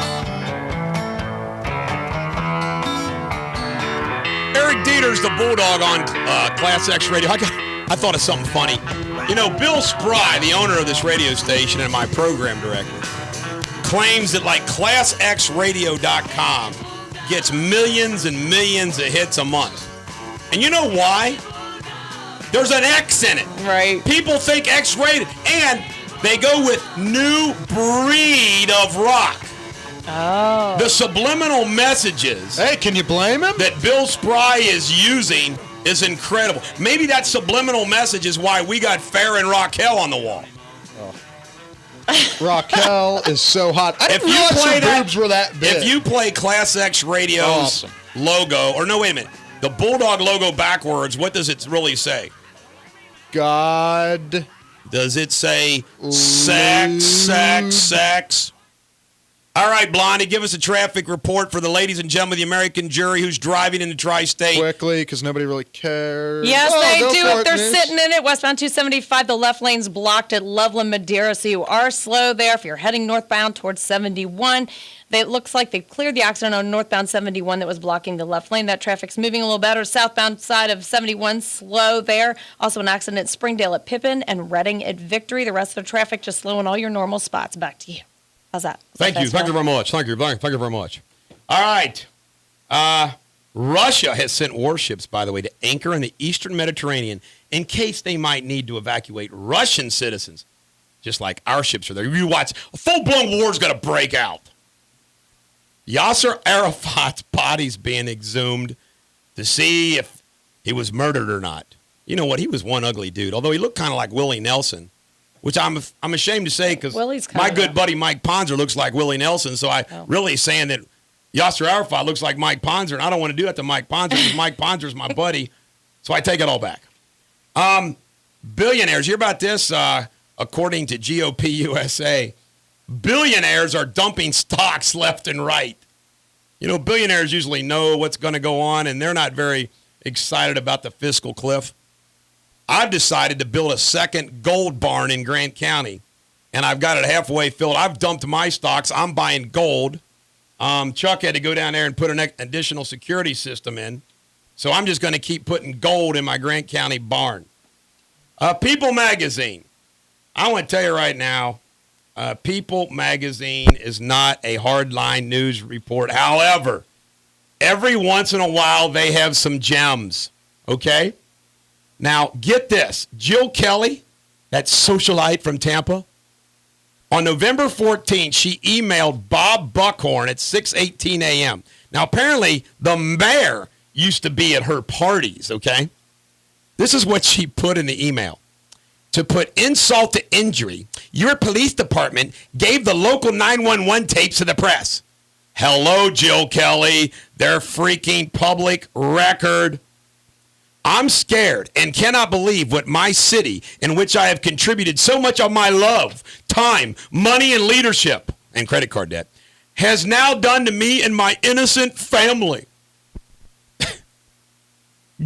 Eric Deters, the Bulldog on Class X Radio. I thought of something funny. You know, Bill Spry, the owner of this radio station and my program director, claims that like ClassXRadio.com gets millions and millions of hits a month. And you know why? There's an X in it. Right. People think X-rated, and they go with new breed of rock. Oh. The subliminal messages. Hey, can you blame him? That Bill Spry is using is incredible. Maybe that subliminal message is why we got Fair and Raquel on the wall. Raquel is so hot. I didn't realize her boobs were that big. If you play Class X Radio's logo, or no, wait a minute, the Bulldog logo backwards, what does it really say? God. Does it say sex, sex, sex? All right, Blondie, give us a traffic report for the ladies and gentlemen of the American jury who's driving in the tri-state. Quickly, because nobody really cares. Yes, they do if they're Nish. sitting in it. Westbound 275, the left lane's blocked at Loveland, Madeira, so you are slow there. If you're heading northbound towards 71, it looks like they've cleared the accident on northbound 71 that was blocking the left lane. That traffic's moving a little better. Southbound side of 71, slow there. Also an accident at Springdale at Pippin and Reading at Victory. The rest of the traffic just slow in all your normal spots. Back to you. How's that? Thank you. Thank you very much. Thank you very much. All right. Russia has sent warships, by the way, to anchor in the eastern Mediterranean in case they might need to evacuate Russian citizens, just like our ships are there. You watch, a full-blown war is going to break out. Yasser Arafat's body's being exhumed to see if he was murdered or not. You know what? He was one ugly dude, although he looked kind of like Willie Nelson, which I'm ashamed to say because my good buddy Mike Ponzer looks like Willie Nelson, so really saying that Yasser Arafat looks like Mike Ponzer, and I don't want to do that to Mike Ponzer because Mike Ponzer's my buddy, so I take it all back. Billionaires, hear about this? According to GOP USA, billionaires are dumping stocks left and right. You know, billionaires usually know what's going to go on, and they're not very excited about the fiscal cliff. I've decided to build a second gold barn in Grant County, and I've got it halfway filled. I've dumped my stocks. I'm buying gold. Chuck had to go down there and put an additional security system in, so I'm just going to keep putting gold in my Grant County barn. People Magazine. I want to tell you right now, People Magazine is not a hardline news report. However, every once in a while they have some gems, okay? Now, get this. Jill Kelly, that socialite from Tampa, on November 14th, she emailed Bob Buckhorn at 6:18 a.m. Now, apparently, the mayor used to be at her parties, okay? This is what she put in the email. To put insult to injury, your police department gave the local 911 tapes to the press. Hello, Jill Kelly. They're freaking public record. I'm scared and cannot believe what my city, in which I have contributed so much of my love, time, money, and leadership, and credit card debt, has now done to me and my innocent family.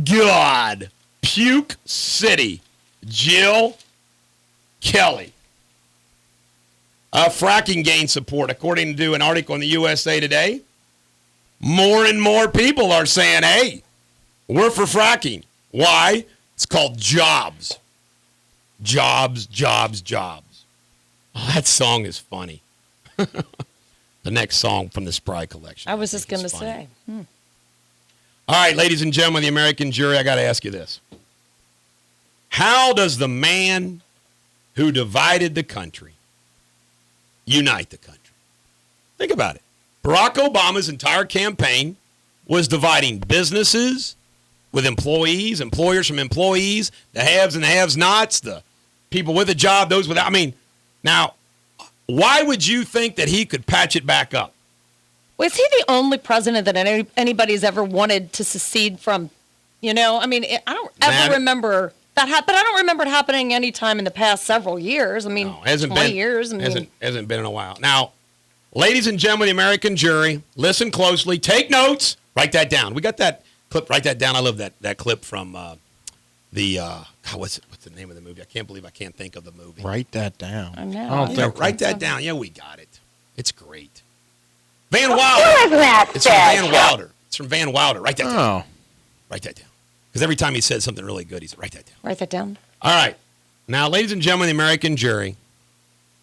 God. Puke City. Jill Kelly. Fracking gained support, according to an article in the USA Today. More and more people are saying, hey, we're for fracking. Why? It's called jobs. Jobs, jobs, jobs. Oh, that song is funny. The next song from the Spry collection. I was just going to say. All right, ladies and gentlemen of the American jury, I got to ask you this. How does the man who divided the country unite the country? Think about it. Barack Obama's entire campaign was dividing businesses with employees, employers from employees, the haves and the have-nots, the people with a job, those without. I mean, now, why would you think that he could patch it back up? Was he the only president that anybody's ever wanted to secede from? You know, I mean, I don't ever remember that, but I don't remember it happening any time in the past several years. I mean, no, hasn't 20 been, years. I mean, hasn't been in a while. Now, ladies and gentlemen of the American jury, listen closely, take notes, write that down. We got that clip, write that down. I love that clip from what's the name of the movie? I can't believe I can't think of the movie. Write that down. I know. don't think Write that down. Yeah, we got it. It's great. Van Who Wilder. is that It's from bitch? Van Wilder. It's from Van Wilder. Write that down. Oh. Write that down. Because every time he says something really good, he said, write that down. Write that down. All right. Now, ladies and gentlemen, the American jury,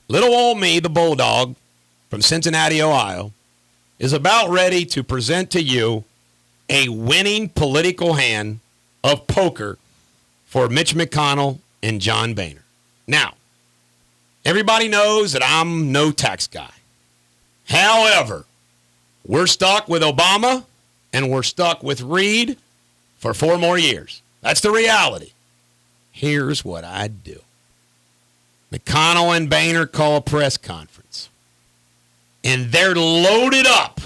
little old me, the Bulldog, from Cincinnati, Ohio, is about ready to present to you a winning political hand of poker for Mitch McConnell and John Boehner. Now, everybody knows that I'm no tax guy. However, we're stuck with Obama and we're stuck with Reid for 4 more years. That's the reality. Here's what I'd do. McConnell and Boehner call a press conference. And they're loaded up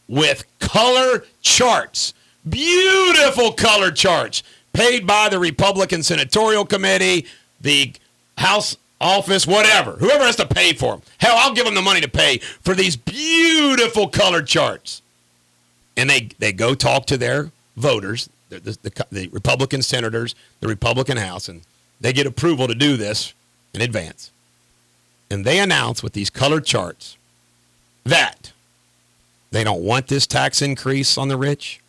with color charts. Beautiful color charts paid by the Republican Senatorial Committee, the House office, whatever. Whoever has to pay for them. Hell, I'll give them the money to pay for these beautiful color charts. And they go talk to their voters, the Republican senators, the Republican House, and they get approval to do this in advance. And they announce with these colored charts that they don't want this tax increase on the rich.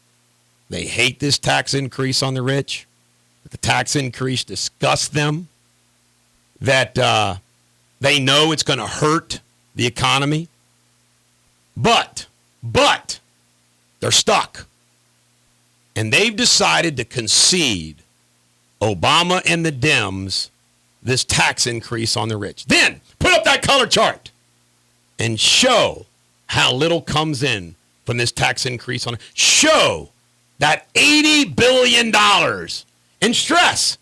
They hate this tax increase on the rich. That the tax increase disgusts them. That they know it's going to hurt the economy. But they're stuck. And they've decided to concede Obama and the Dems this tax increase on the rich. Then put up that color chart and show how little comes in from this tax increase on it. Show that $80 billion and stress.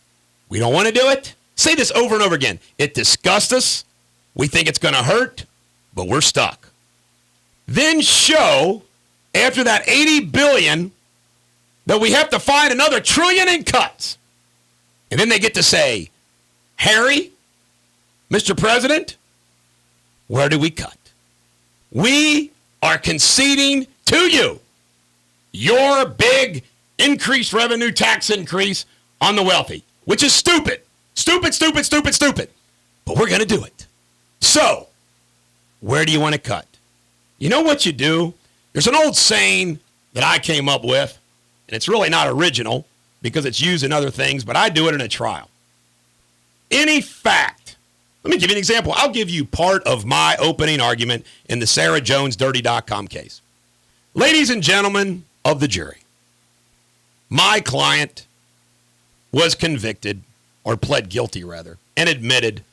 We don't want to do it. Say this over and over again. It disgusts us. We think it's going to hurt, but we're stuck. Then show after that $80 billion that we have to find another $1 trillion in cuts. And then they get to say, Harry, Mr. President, where do we cut? We are conceding to you your big increased revenue tax increase on the wealthy, which is stupid. Stupid. But we're going to do it. So, where do you want to cut? You know what you do? There's an old saying that I came up with, and it's really not original because it's used in other things, but I do it in a trial. Any fact. Let me give you an example. I'll give you part of my opening argument in the Sarah Jones Dirty.com case. Ladies and gentlemen of the jury, my client was convicted, or pled guilty rather, and admitted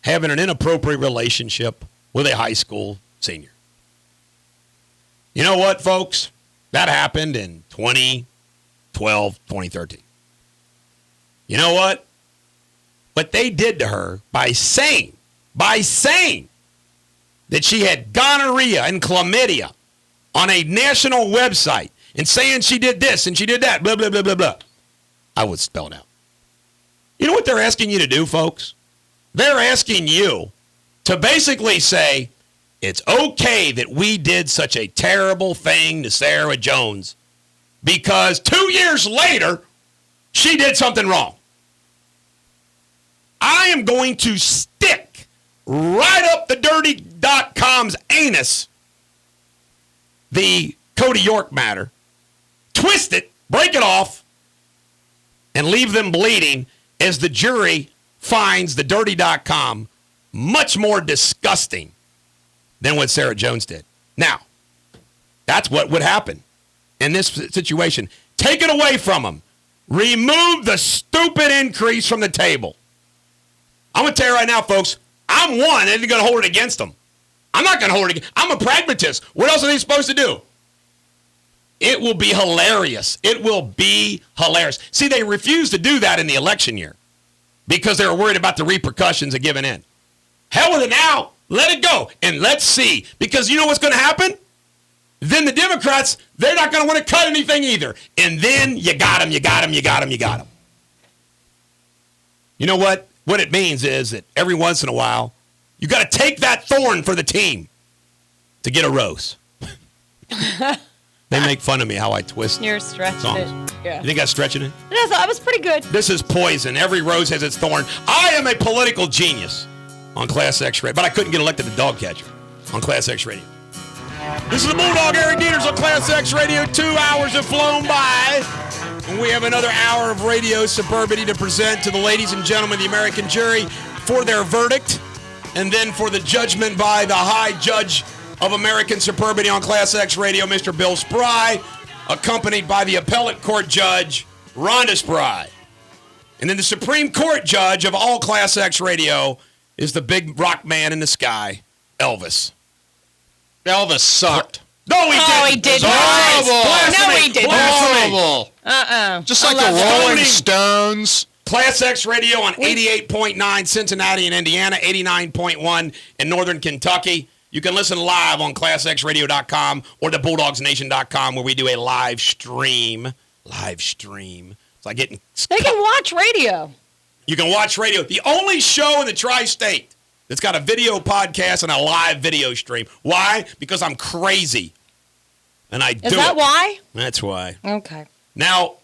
having an inappropriate relationship with a high school senior. You know what, folks? That happened in 2012, 2013. You know what? What they did to her by saying that she had gonorrhea and chlamydia on a national website and saying she did this and she did that, blah, blah, blah, blah, blah. I would spell it out. You know what they're asking you to do, folks? They're asking you to basically say, it's okay that we did such a terrible thing to Sarah Jones because 2 years later, she did something wrong. I am going to stick right up the Dirty.com's anus the Cody York matter, twist it, break it off, and leave them bleeding as the jury finds the Dirty.com much more disgusting than what Sarah Jones did. Now, that's what would happen in this situation. Take it away from them. Remove the stupid increase from the table. I'm going to tell you right now, folks, I'm one and going to hold it against them. I'm not going to hold it against. I'm a pragmatist. What else are they supposed to do? It will be hilarious. It will be hilarious. See, they refused to do that in the election year because they were worried about the repercussions of giving in. Hell with it now. Let it go. And let's see. Because you know what's going to happen? Then the Democrats, they're not going to want to cut anything either. And then you got them. You know what? What it means is that every once in a while, you got to take that thorn for the team to get a rose. They make fun of me how I twist You're stretching songs. it. Yeah. You think I'm stretching it? Yes, I was pretty good. This is poison. Every rose has its thorn. I am a political genius on Class X Radio, but I couldn't get elected to dog catcher on Class X Radio. This is the Bulldog, Eric Deters on Class X Radio. 2 hours have flown by, and we have another hour of radio superbity to present to the ladies and gentlemen of the American jury for their verdict, and then for the judgment by the high judge of American superbity on Class X Radio, Mr. Bill Spry, accompanied by the appellate court judge, Rhonda Spry. And then the Supreme Court judge of all Class X Radio is the big rock man in the sky, Elvis. Elvis sucked. No, he didn't. Oh, he did not. Horrible. No, he didn't. Horrible. Just like the Rolling Stones. Class X Radio on 88.9 Cincinnati and Indiana, 89.1 in Northern Kentucky. You can listen live on ClassXRadio.com or the BulldogsNation.com, where we do a live stream. It's like getting... They can watch radio. You can watch radio. The only show in the tri-state that's got a video podcast and a live video stream. Why? Because I'm crazy. And I do it. Is that why? That's why. Okay. Now,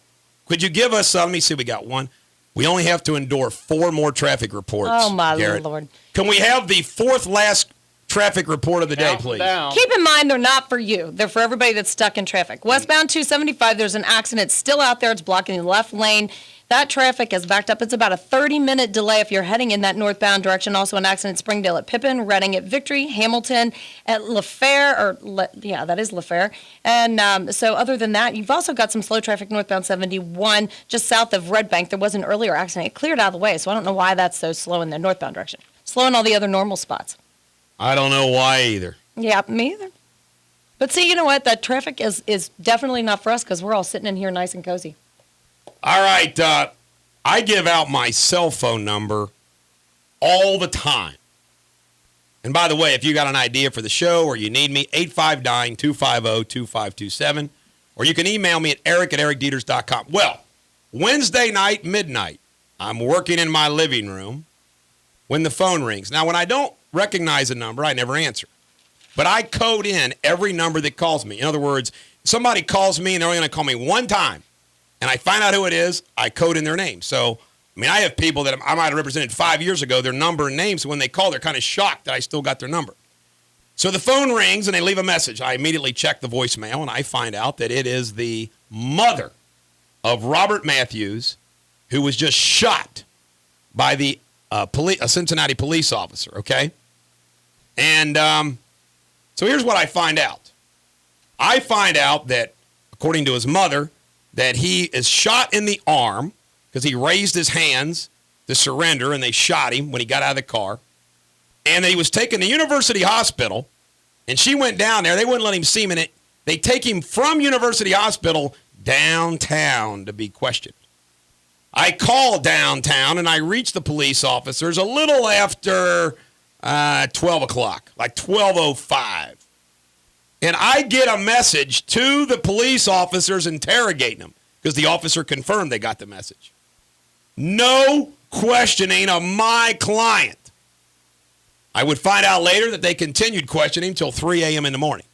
could you give us, let me see, we got one. We only have to endure 4 more traffic reports. Oh, my Garrett. Lord. Can we have the 4th last traffic report of the day, please? Keep in mind, they're not for you. They're for everybody that's stuck in traffic. Westbound 275, there's an accident still out there. It's blocking the left lane. That traffic is backed up. It's about a 30-minute delay if you're heading in that northbound direction. Also an accident at Springdale at Pippin, Reading at Victory, Hamilton at LaFair, that is LaFair. And so other than that, you've also got some slow traffic northbound 71 just south of Red Bank. There was an earlier accident. It cleared out of the way, so I don't know why that's so slow in the northbound direction. Slow in all the other normal spots. I don't know why either. Yeah, me either. But see, you know what? That traffic is definitely not for us because we're all sitting in here nice and cozy. All right, I give out my cell phone number all the time. And by the way, if you got an idea for the show or you need me, 859-250-2527. Or you can email me at eric@ericdeters.com. Well, Wednesday night, midnight, I'm working in my living room when the phone rings. Now, when I don't recognize a number, I never answer. But I code in every number that calls me. In other words, somebody calls me and they're only going to call me one time. And I find out who it is, I code in their name. So, I mean, I have people that I might have represented 5 years ago, their number and name, so when they call, they're kind of shocked that I still got their number. So the phone rings and they leave a message. I immediately check the voicemail and I find out that it is the mother of Robert Matthews, who was just shot by a Cincinnati police officer, okay? And so here's what I find out. I find out that, according to his mother, that he is shot in the arm because he raised his hands to surrender and they shot him when he got out of the car. And that he was taken to University Hospital, and she went down there. They wouldn't let him see him in it. They take him from University Hospital downtown to be questioned. I call downtown and I reach the police officers a little after 12 o'clock, like 12:05. And I get a message to the police officers interrogating them because the officer confirmed they got the message. No questioning of my client. I would find out later that they continued questioning until 3 a.m. in the morning.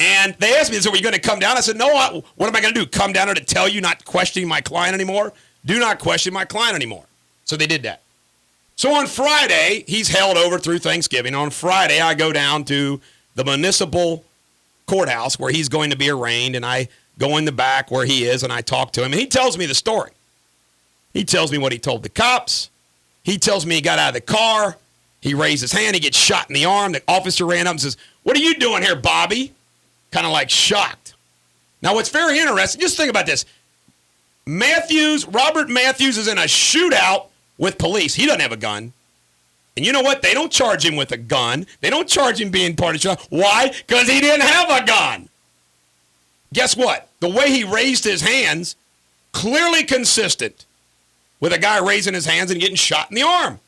And they asked me, so are you going to come down? I said, no, what am I going to do? Come down there to tell you not questioning my client anymore? Do not question my client anymore. So they did that. So on Friday, he's held over through Thanksgiving. On Friday, I go down to the municipal courthouse where he's going to be arraigned, and I go in the back where he is, and I talk to him, and he tells me the story. He tells me what he told the cops. He tells me he got out of the car. He raised his hand. He gets shot in the arm. The officer ran up and says, what are you doing here, Bobby? Kind of like shocked. Now, what's very interesting, just think about this. Robert Matthews is in a shootout with police. He doesn't have a gun. And you know what? They don't charge him with a gun. They don't charge him being part of the shootout. Why? Because he didn't have a gun. Guess what? The way he raised his hands, clearly consistent with a guy raising his hands and getting shot in the arm.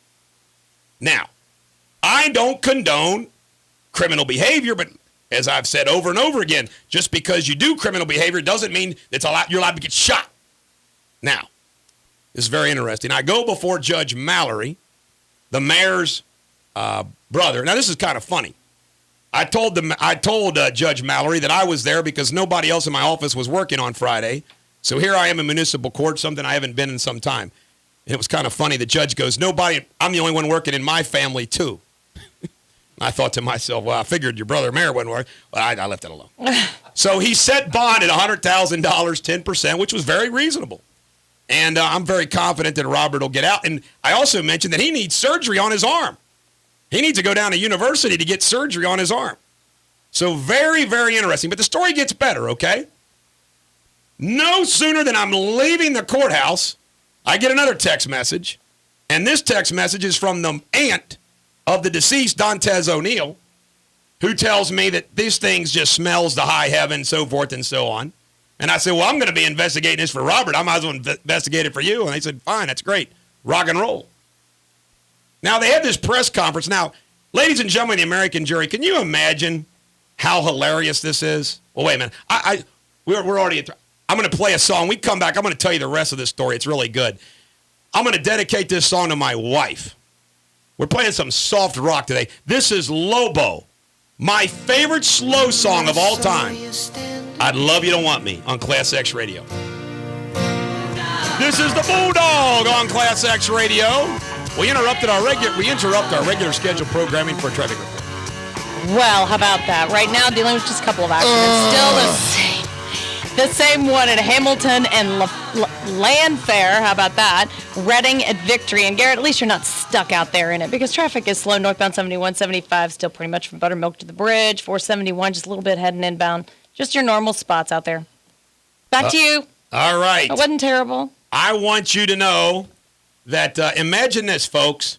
Now, I don't condone criminal behavior, but as I've said over and over again, just because you do criminal behavior doesn't mean you're allowed to get shot. Now, this is very interesting. I go before Judge Mallory, the mayor's brother. Now, this is kind of funny. I told Judge Mallory that I was there because nobody else in my office was working on Friday. So here I am in municipal court, something I haven't been in some time. And it was kind of funny. The judge goes, I'm the only one working in my family, too. I thought to myself, well, I figured your brother mayor wouldn't work. Well, I left it alone. So he set bond at $100,000, 10%, which was very reasonable. And I'm very confident that Robert will get out. And I also mentioned that he needs surgery on his arm. He needs to go down to university to get surgery on his arm. So very, very interesting. But the story gets better, okay? No sooner than I'm leaving the courthouse, I get another text message. And this text message is from the aunt of the deceased Dantes O'Neill, who tells me that these things just smells to high heaven, so forth and so on. And I said, well, I'm going to be investigating this for Robert. I might as well investigate it for you. And they said, fine, that's great. Rock and roll. Now, they had this press conference. Now, ladies and gentlemen of the American jury, can you imagine how hilarious this is? Well, wait a minute. We're already I'm going to play a song. We come back. I'm going to tell you the rest of this story. It's really good. I'm going to dedicate this song to my wife. We're playing some soft rock today. This is Lobo, my favorite slow song of all time. I'd Love You Don't Want Me on Class X Radio. This is the Bulldog on Class X Radio. We interrupt our regular scheduled programming for a traffic report. Well, how about that? Right now, dealing with just a couple of accidents. Still the same one at Hamilton and Landfair. How about that? Reading at Victory. And Garrett, at least you're not stuck out there in it because traffic is slow. Northbound 71, 75, still pretty much from Buttermilk to the bridge. 471, just a little bit heading inbound. Just your normal spots out there. Back to you. All right. It wasn't terrible. I want you to know that, imagine this, folks.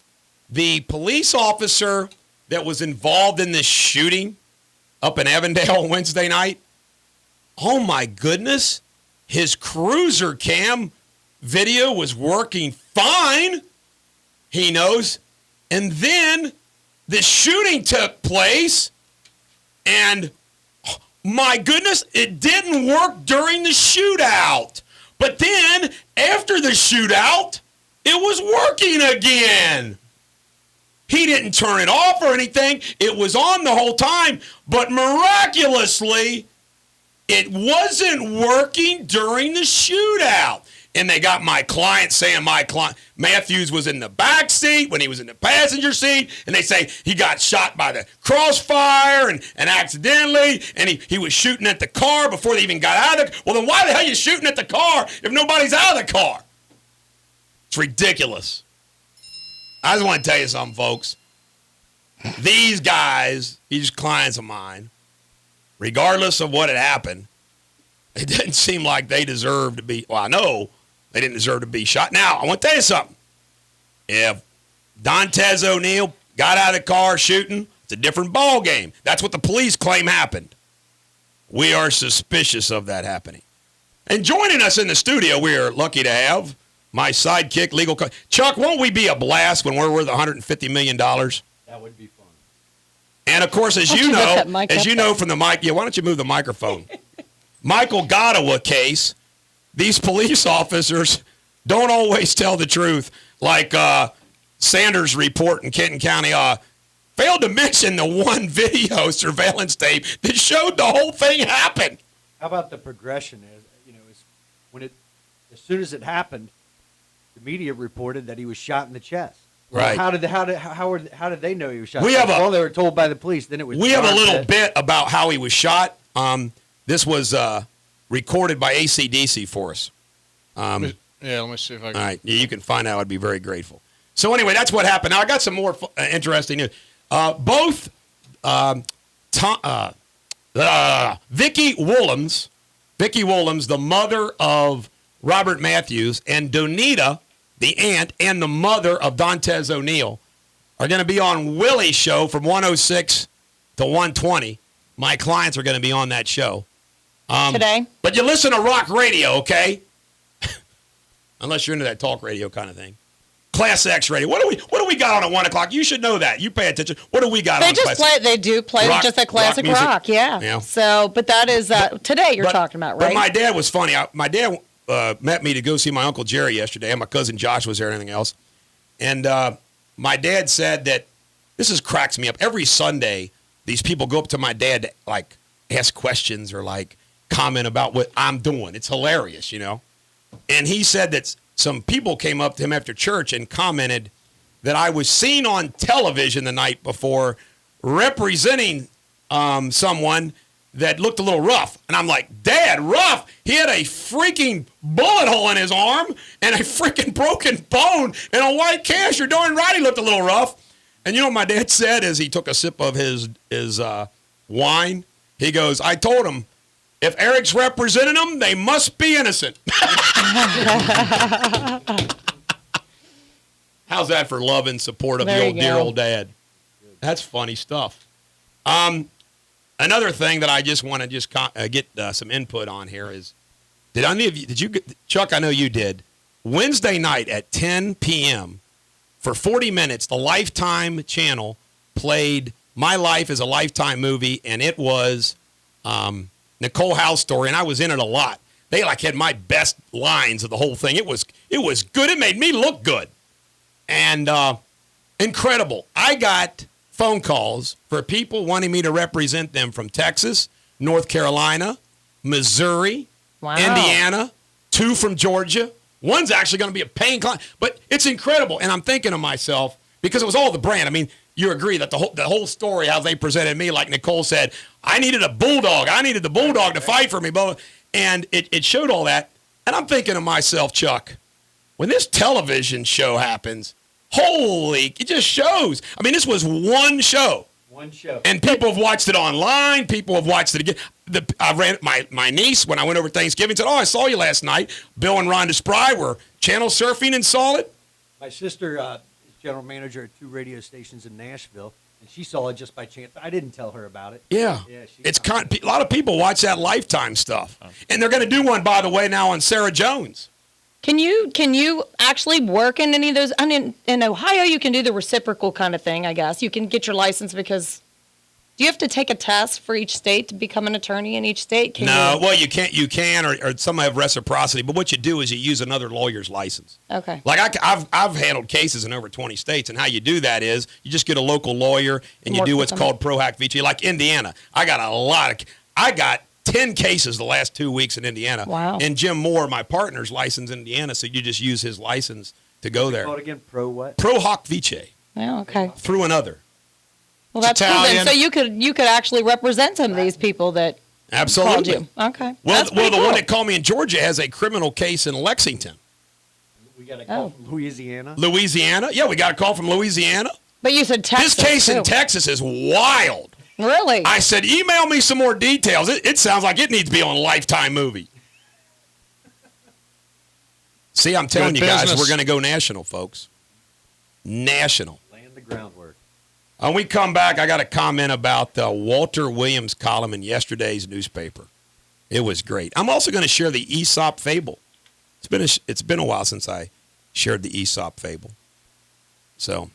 The police officer that was involved in this shooting up in Avondale Wednesday night, oh my goodness, his cruiser cam video was working fine. He knows. And then the shooting took place, and my goodness, it didn't work during the shootout. But then, after the shootout, it was working again. He didn't turn it off or anything. It was on the whole time. But miraculously, it wasn't working during the shootout. And they got my client saying Matthews was in the back seat when he was in the passenger seat. And they say he got shot by the crossfire and accidentally. And he was shooting at the car before they even got out of it. Well, then why the hell are you shooting at the car if nobody's out of the car? It's ridiculous. I just want to tell you something, folks. These guys, these clients of mine, regardless of what had happened, it didn't seem like they deserved to be, well, I know they didn't deserve to be shot. Now, I want to tell you something. If Dantes O'Neill got out of the car shooting, it's a different ball game. That's what the police claim happened. We are suspicious of that happening. And joining us in the studio, we are lucky to have my sidekick, legal Chuck, won't we be a blast when we're worth $150 million? That would be fun. And, of course, as you know from the mic, why don't you move the microphone? Michael Gottawa case, these police officers don't always tell the truth, like Sanders' report in Kenton County failed to mention the one video surveillance tape that showed the whole thing happen. How about the progression? As soon as it happened, the media reported that he was shot in the chest. Right. How did they know he was shot? Well, they were told by the police. Then it was. We have a little bit about how he was shot. This was recorded by AC/DC for us. Let me see if I can. All right, you can find out. I'd be very grateful. So anyway, that's what happened. Now I got some more interesting news. Both Vicky Woolams, the mother of Robert Matthews, and Donita, the aunt, and the mother of Dantes O'Neill, are going to be on Willie's show from 106 to 120. My clients are going to be on that show. Today? But you listen to rock radio, okay? Unless you're into that talk radio kind of thing. Class X radio. What do we got on at 1 o'clock? You should know that. You pay attention. What do we got on Class X? They do play rock, just a classic rock, yeah. So, but that is today you're talking about, right? But my dad was funny. My dad met me to go see my Uncle Jerry yesterday, and my cousin Josh was there and everything else. And my dad said that, cracks me up. Every Sunday, these people go up to my dad to, like, ask questions or, like, comment about what I'm doing. It's hilarious, you know. And he said that some people came up to him after church and commented that I was seen on television the night before representing someone that looked a little rough. And I'm like, Dad, rough? He had a freaking bullet hole in his arm and a freaking broken bone and a white cast. You're darn right he looked a little rough. And you know what my dad said as he took a sip of his wine? He goes, I told him, if Eric's representing them, they must be innocent. How's that for love and support of the dear old dad? That's funny stuff. Another thing that I just want to just get some input on here is, did you, Chuck, I know you did, Wednesday night at 10 p.m., for 40 minutes, the Lifetime channel played My Life is a Lifetime movie, and it was Nicole Howe's story, and I was in it a lot. They like had my best lines of the whole thing. It was good. It made me look good. And incredible. I got phone calls for people wanting me to represent them from Texas, North Carolina, Missouri, Indiana, 2 from Georgia. One's actually going to be a paying client. But it's incredible. And I'm thinking to myself, because it was all the brand. I mean, you agree that the whole story, how they presented me, like Nicole said, I needed a Bulldog. I needed the Bulldog to fight for me. And it showed all that. And I'm thinking to myself, Chuck, when this television show happens, holy, it just shows. I mean, this was one show. One show. And people have watched it online. People have watched it again. I ran my niece, when I went over Thanksgiving, said, I saw you last night. Bill and Rhonda Spry were channel surfing and saw it. My sister is general manager at 2 radio stations in Nashville, and she saw it just by chance. I didn't tell her about it. Yeah. It's a lot of people watch that Lifetime stuff. And they're going to do one, by the way, now on Sarah Jones. Can you actually work in any of those? I mean, in Ohio, you can do the reciprocal kind of thing, I guess. You can get your license because do you have to take a test for each state to become an attorney in each state? Well, you can, or some have reciprocity. But what you do is you use another lawyer's license. Okay. Like I've handled cases in over 20 states, and how you do that is you just get a local lawyer and you do what's called pro hac vice. Like Indiana, I got 10 cases the last 2 weeks in Indiana. Wow. And Jim Moore, my partner's licensed in Indiana, so you just use his license to go there. Called again, pro what? Pro hac vice. Yeah, okay. Through another. Well, that's cool then. So you could actually represent some of these people that Absolutely. called you. Okay. Well, the one that called me in Georgia has a criminal case in Lexington. We got a call from Louisiana. Louisiana? Yeah, we got a call from Louisiana. But you said Texas. This case too. in Texas is wild. Really? I said, email me some more details. It sounds like it needs to be on a Lifetime movie. See, I'm telling you guys, we're going to go national, folks. National. Laying the groundwork. When we come back, I got a comment about the Walter Williams column in yesterday's newspaper. It was great. I'm also going to share the Aesop fable. It's been a while since I shared the Aesop fable. So,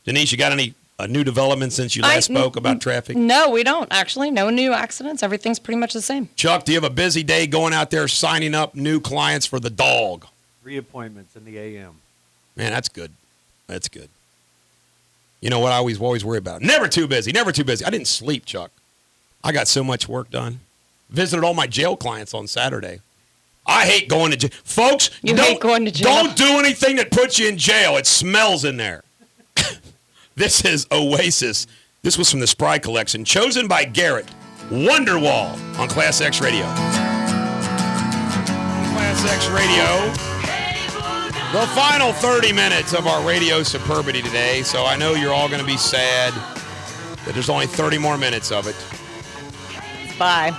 Denise, you got any new developments since you last spoke about traffic? No, we don't, actually. No new accidents. Everything's pretty much the same. Chuck, do you have a busy day going out there signing up new clients for the dog? 3 appointments in the AM. Man, that's good. That's good. You know what I always worry about? Never too busy. Never too busy. I didn't sleep, Chuck. I got so much work done. Visited all my jail clients on Saturday. I hate going to jail. Folks, hate going to jail. Don't do anything that puts you in jail. It smells in there. This is Oasis. This was from the Spry Collection, chosen by Garrett. Wonderwall on Class X Radio. Class X Radio. The final 30 minutes of our radio superbity today, so I know you're all going to be sad that there's only 30 more minutes of it. Bye.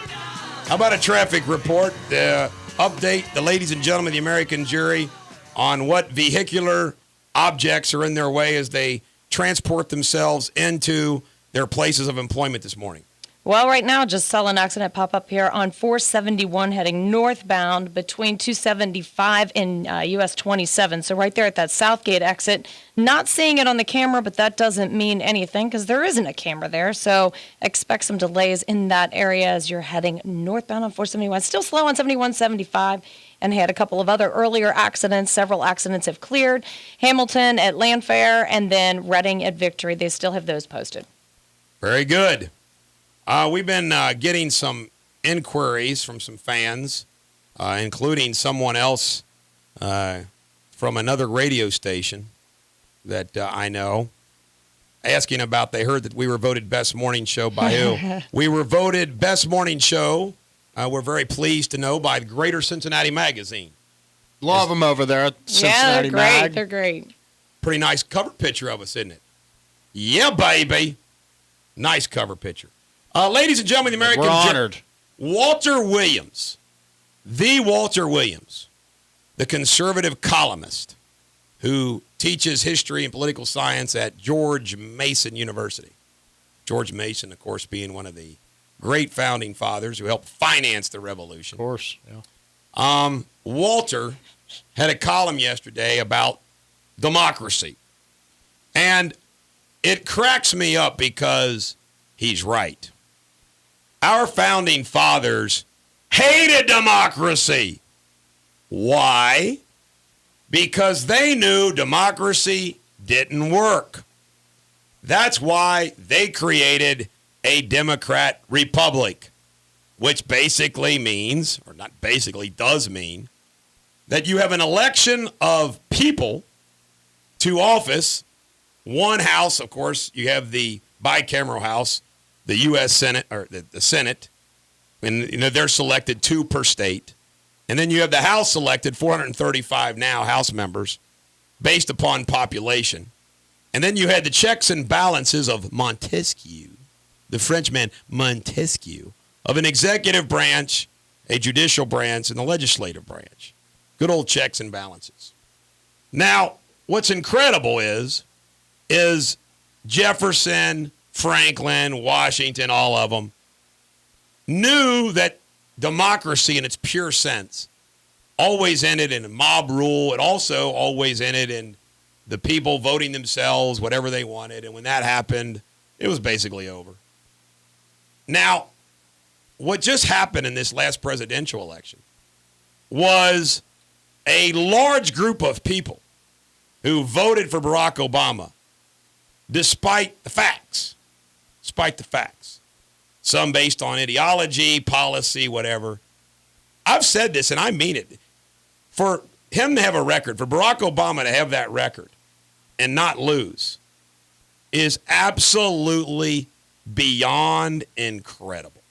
How about a traffic report? Update the ladies and gentlemen of the American jury on what vehicular objects are in their way as they transport themselves into their places of employment this morning. Well, right now, just saw an accident pop up here on 471 heading northbound between 275 and US 27. So right there at that Southgate exit. Not seeing it on the camera, but that doesn't mean anything because there isn't a camera there. So expect some delays in that area as you're heading northbound on 471. Still slow on 7175. And had a couple of other earlier accidents. Several accidents have cleared. Hamilton at Landfair and then Reading at Victory. They still have those posted. Very good. We've been getting some inquiries from some fans, including someone else from another radio station that I know, asking about, they heard that we were voted best morning show by who? We were voted best morning show, we're very pleased to know, by the Greater Cincinnati Magazine. Love them over there at Cincinnati they're great. Mag. They're great. Pretty nice cover picture of us, isn't it? Yeah, baby. Nice cover picture. Ladies and gentlemen, the American We're honored. Walter Williams, the Walter Williams, the conservative columnist who teaches history and political science at George Mason University. George Mason, of course, being one of the great founding fathers who helped finance the revolution. Of course, yeah. Walter had a column yesterday about democracy. And it cracks me up because he's right. Our founding fathers hated democracy. Why? Because they knew democracy didn't work. That's why they created a Democrat Republic, which basically means, or not basically, does mean, that you have an election of people to office. One house, of course, you have the bicameral house, the U.S. Senate, or the Senate, and they're selected 2 per state. And then you have the House selected, 435 now House members, based upon population. And then you had the checks and balances of Montesquieu, the Frenchman Montesquieu, of an executive branch, a judicial branch, and the legislative branch. Good old checks and balances. Now, what's incredible is Jefferson, Franklin, Washington, all of them, knew that democracy in its pure sense always ended in mob rule. It also always ended in the people voting themselves, whatever they wanted. And when that happened, it was basically over. Now, what just happened in this last presidential election was a large group of people who voted for Barack Obama despite the facts. Some based on ideology, policy, whatever. I've said this, and I mean it. For him to have a record, for Barack Obama to have that record and not lose is absolutely beyond incredible.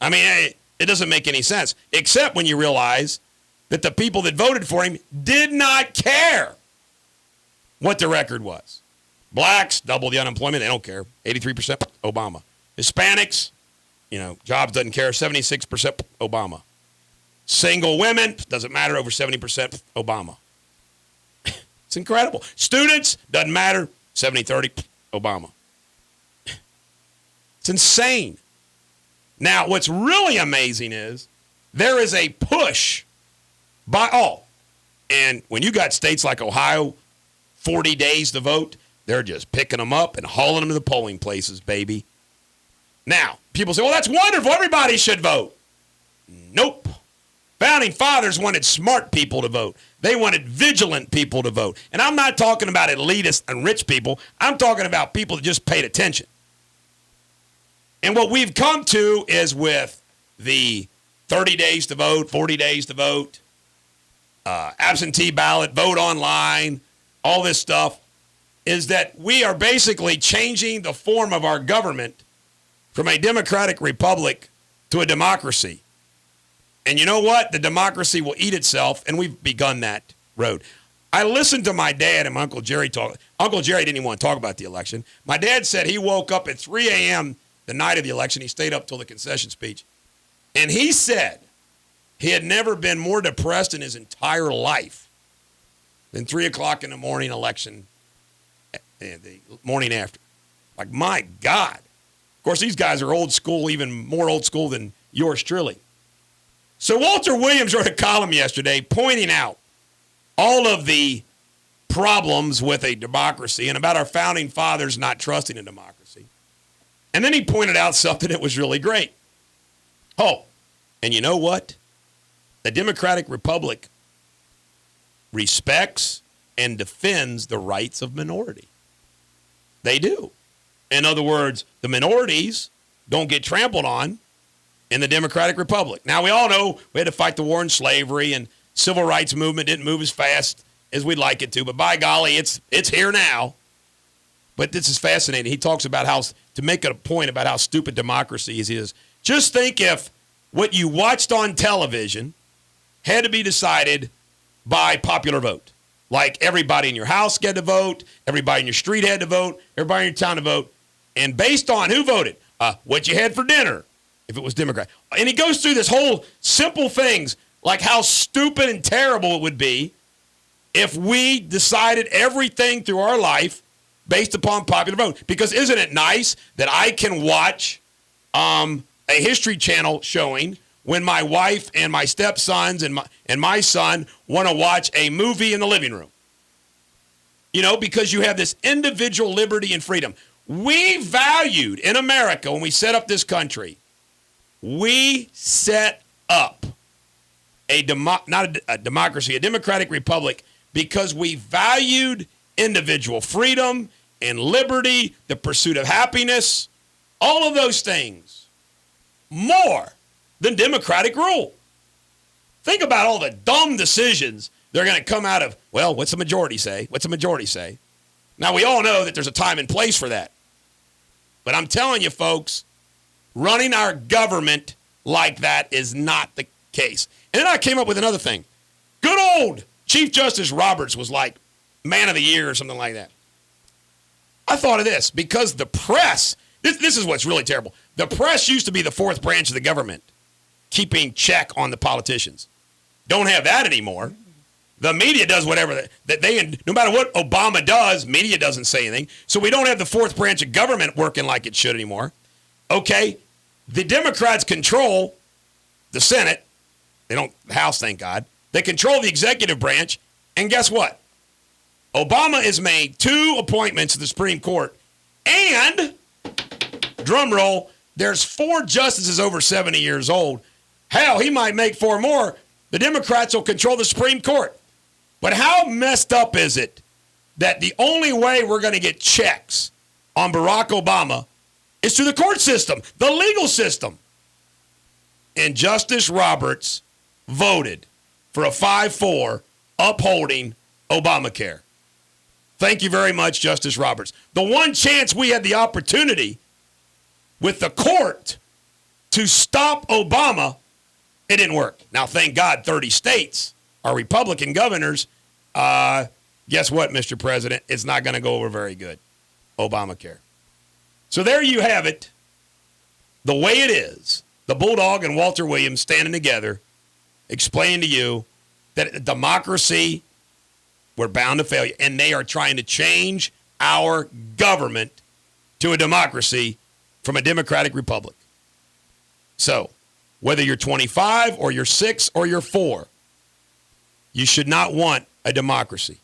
I mean, it doesn't make any sense, except when you realize that the people that voted for him did not care what the record was. Blacks, double the unemployment, they don't care. 83% Obama. Hispanics, jobs doesn't care, 76% Obama. Single women, doesn't matter, over 70% Obama. It's incredible. Students, doesn't matter, 70-30 Obama. It's insane. Now, what's really amazing is there is a push by all. And when you got states like Ohio, 40 days to vote, they're just picking them up and hauling them to the polling places, baby. Now, people say, well, that's wonderful. Everybody should vote. Nope. Founding fathers wanted smart people to vote. They wanted vigilant people to vote. And I'm not talking about elitist and rich people. I'm talking about people that just paid attention. And what we've come to is with the 30 days to vote, 40 days to vote, absentee ballot, vote online, all this stuff, is that we are basically changing the form of our government from a democratic republic to a democracy. And you know what? The democracy will eat itself, and we've begun that road. I listened to my dad and my Uncle Jerry talk. Uncle Jerry didn't even want to talk about the election. My dad said he woke up at 3 a.m. the night of the election. He stayed up till the concession speech. And he said he had never been more depressed in his entire life than 3 o'clock in the morning election, the morning after. Like, my God. Of course, these guys are old school, even more old school than yours truly. So Walter Williams wrote a column yesterday pointing out all of the problems with a democracy and about our founding fathers not trusting a democracy. And then he pointed out something that was really great. Oh, and you know what? The Democratic Republic respects and defends the rights of minority. They do. In other words, the minorities don't get trampled on in the Democratic Republic. Now, we all know we had to fight the war on slavery, and civil rights movement didn't move as fast as we'd like it to, but by golly, it's here now. But this is fascinating. He talks about how, to make a point about how stupid democracy is, just think if what you watched on television had to be decided by popular vote. Like everybody in your house had to vote, everybody in your street had to vote, everybody in your town to vote. And based on who voted, what you had for dinner, if it was Democrat. And he goes through this whole simple things, like how stupid and terrible it would be if we decided everything through our life based upon popular vote. Because isn't it nice that I can watch a History Channel showing when my wife and my stepsons and my son want to watch a movie in the living room? You know, because you have this individual liberty and freedom. We valued in America, when we set up this country, we set up a democracy, a democratic republic, because we valued individual freedom and liberty, the pursuit of happiness, all of those things, more than democratic rule. Think about all the dumb decisions that are going to come out of, well, what's the majority say? What's the majority say? Now, we all know that there's a time and place for that. But I'm telling you, folks, running our government like that is not the case. And then I came up with another thing. Good old Chief Justice Roberts was like man of the year or something like that. I thought of this because the press, this is what's really terrible. The press used to be the fourth branch of the government, keeping check on the politicians. Don't have that anymore. The media does whatever no matter what Obama does, media doesn't say anything. So we don't have the fourth branch of government working like it should anymore. Okay, the Democrats control the Senate. They don't, the House, thank God. They control the executive branch. And guess what? Obama has made 2 appointments to the Supreme Court. And, drum roll, there's 4 justices over 70 years old. Hell, he might make 4 more. The Democrats will control the Supreme Court. But how messed up is it that the only way we're going to get checks on Barack Obama is through the court system, the legal system? And Justice Roberts voted for a 5-4 upholding Obamacare. Thank you very much, Justice Roberts. The one chance we had the opportunity with the court to stop Obama, it didn't work. Now, thank God, 30 states are Republican governors. Guess what, Mr. President? It's not going to go over very good, Obamacare. So there you have it, the way it is. The Bulldog and Walter Williams standing together, explaining to you that democracy, we're bound to failure, and they are trying to change our government to a democracy from a democratic republic. So, whether you're 25 or you're 6 or you're 4, you should not want a democracy.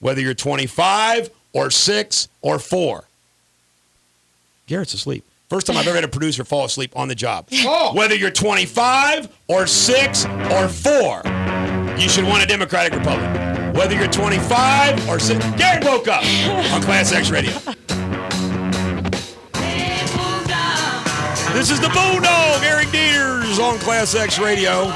Whether you're 25 or 6 or 4. Garrett's asleep. First time I've ever had a producer fall asleep on the job. Oh. Whether you're 25 or 6 or 4, you should want a democratic republic. Whether you're 25 or 6. Garrett woke up on Class X Radio. This is the Bulldog, Eric Deters on Class X Radio.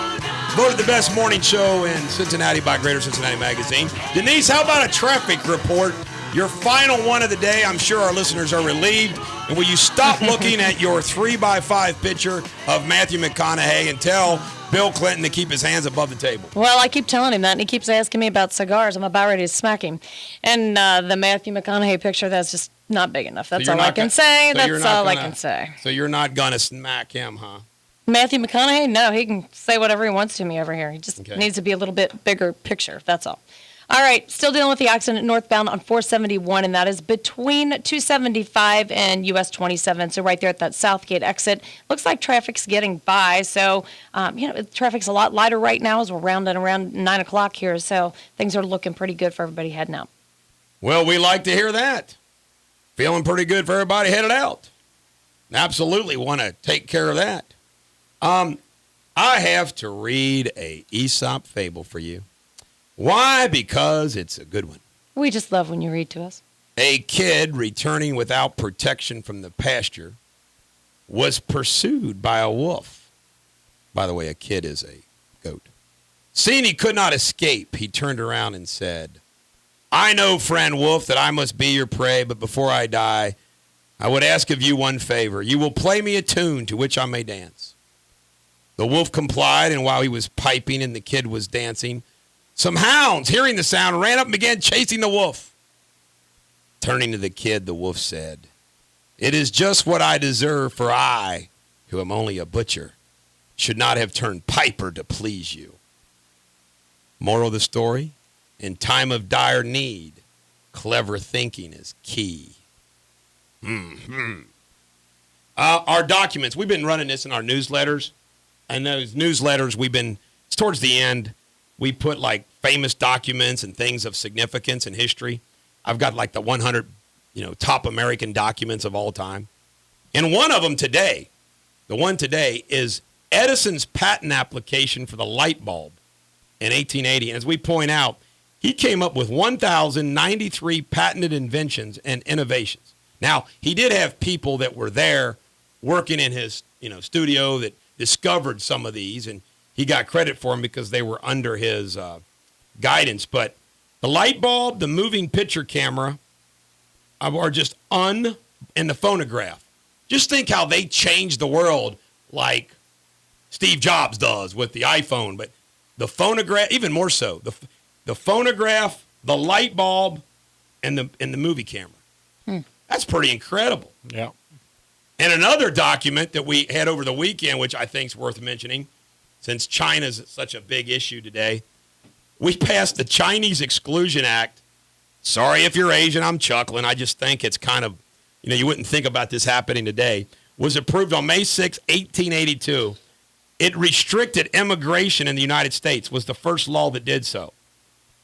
Voted the best morning show in Cincinnati by Greater Cincinnati Magazine. Denise, how about a traffic report? Your final one of the day. I'm sure our listeners are relieved. And will you stop looking at your 3x5 picture of Matthew McConaughey and tell Bill Clinton to keep his hands above the table? Well, I keep telling him that, and he keeps asking me about cigars. I'm about ready to smack him. And the Matthew McConaughey picture, that's just not big enough. That's all I can say. That's all I can say. So you're not going to smack him, huh? Matthew McConaughey? No, he can say whatever he wants to me over here. He just needs to be a little bit bigger picture. That's all. All right, still dealing with the accident northbound on 471, and that is between 275 and US 27. So right there at that Southgate exit. Looks like traffic's getting by. So, traffic's a lot lighter right now as we're rounding around 9 o'clock here. So things are looking pretty good for everybody heading out. Well, we like to hear that. Feeling pretty good for everybody headed out. Absolutely want to take care of that. I have to read a Aesop fable for you. Why? Because it's a good one. We just love when you read to us. A kid returning without protection from the pasture was pursued by a wolf. By the way, a kid is a goat. Seeing he could not escape, he turned around and said, I know, friend wolf, that I must be your prey, but before I die, I would ask of you one favor. You will play me a tune to which I may dance. The wolf complied, and while he was piping and the kid was dancing, some hounds, hearing the sound, ran up and began chasing the wolf. Turning to the kid, the wolf said, It is just what I deserve, for I, who am only a butcher, should not have turned piper to please you. Moral of the story, in time of dire need, clever thinking is key. Our documents, we've been running this in our newsletters. And those newsletters, it's towards the end, we put like famous documents and things of significance in history. I've got like the 100, top American documents of all time. And one of them today, the one today is Edison's patent application for the light bulb in 1880. And as we point out, he came up with 1,093 patented inventions and innovations. Now, he did have people that were there working in his, studio that discovered some of these, and he got credit for them because they were under his guidance. But the light bulb, the moving picture camera, are just and the phonograph. Just think how they changed the world like Steve Jobs does with the iPhone. But the phonograph, even more so, the phonograph, the light bulb, and the movie camera. That's pretty incredible. Yeah. And another document that we had over the weekend, which I think is worth mentioning, since China's such a big issue today, we passed the Chinese Exclusion Act. Sorry if you're Asian, I'm chuckling. I just think it's kind of, you wouldn't think about this happening today. Was approved on May 6, 1882. It restricted immigration in the United States, was the first law that did so.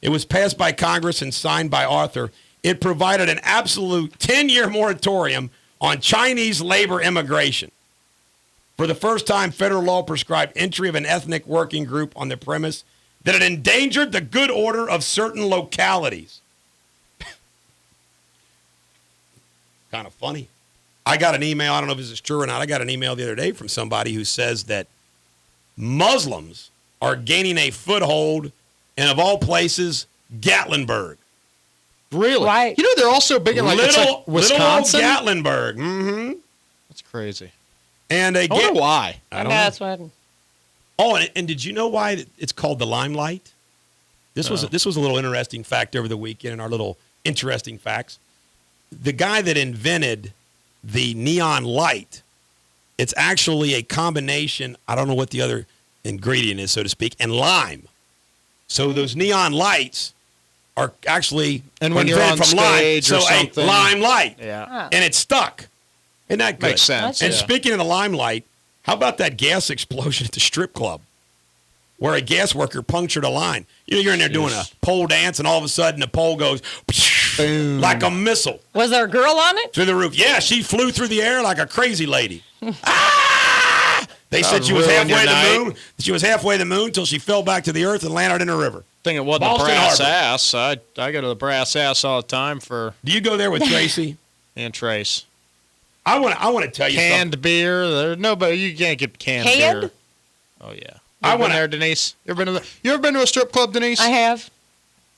It was passed by Congress and signed by Arthur. It provided an absolute 10-year moratorium on Chinese labor immigration. For the first time, federal law prescribed entry of an ethnic working group on the premise that it endangered the good order of certain localities. Kind of funny. I got an email, I don't know if this is true or not, I got an email the other day from somebody who says that Muslims are gaining a foothold in, of all places, Gatlinburg. Really? Why? They're also big in Little Wisconsin. Gatlinburg. Mm-hmm. That's crazy. And I wonder why. I don't know. That's what. Oh, and did you know why it's called the Limelight? This was a little interesting fact over the weekend in our little interesting facts. The guy that invented the neon light, it's actually a combination, I don't know what the other ingredient is, so to speak, and lime. So those neon lights are actually and when you're on stage or something. A limelight. Yeah. And it's stuck. Isn't that good? Makes sense. And speaking of the limelight, how about that gas explosion at the strip club where a gas worker punctured a line? You're in there doing a pole dance, and all of a sudden the pole goes boom, like a missile. Was there a girl on it? Through the roof. Yeah, she flew through the air like a crazy lady. They said she was halfway to the moon. She was halfway to the moon until she fell back to the earth and landed in a river. I think it wasn't Boston a brass Harbor. ass. I go to the brass ass all the time for. Do you go there with Tracy? And Trace. I want to tell you canned something. beer. There's nobody. You can't get canned beer. Oh yeah. You been there, Denise? You ever been to a strip club, Denise? I have.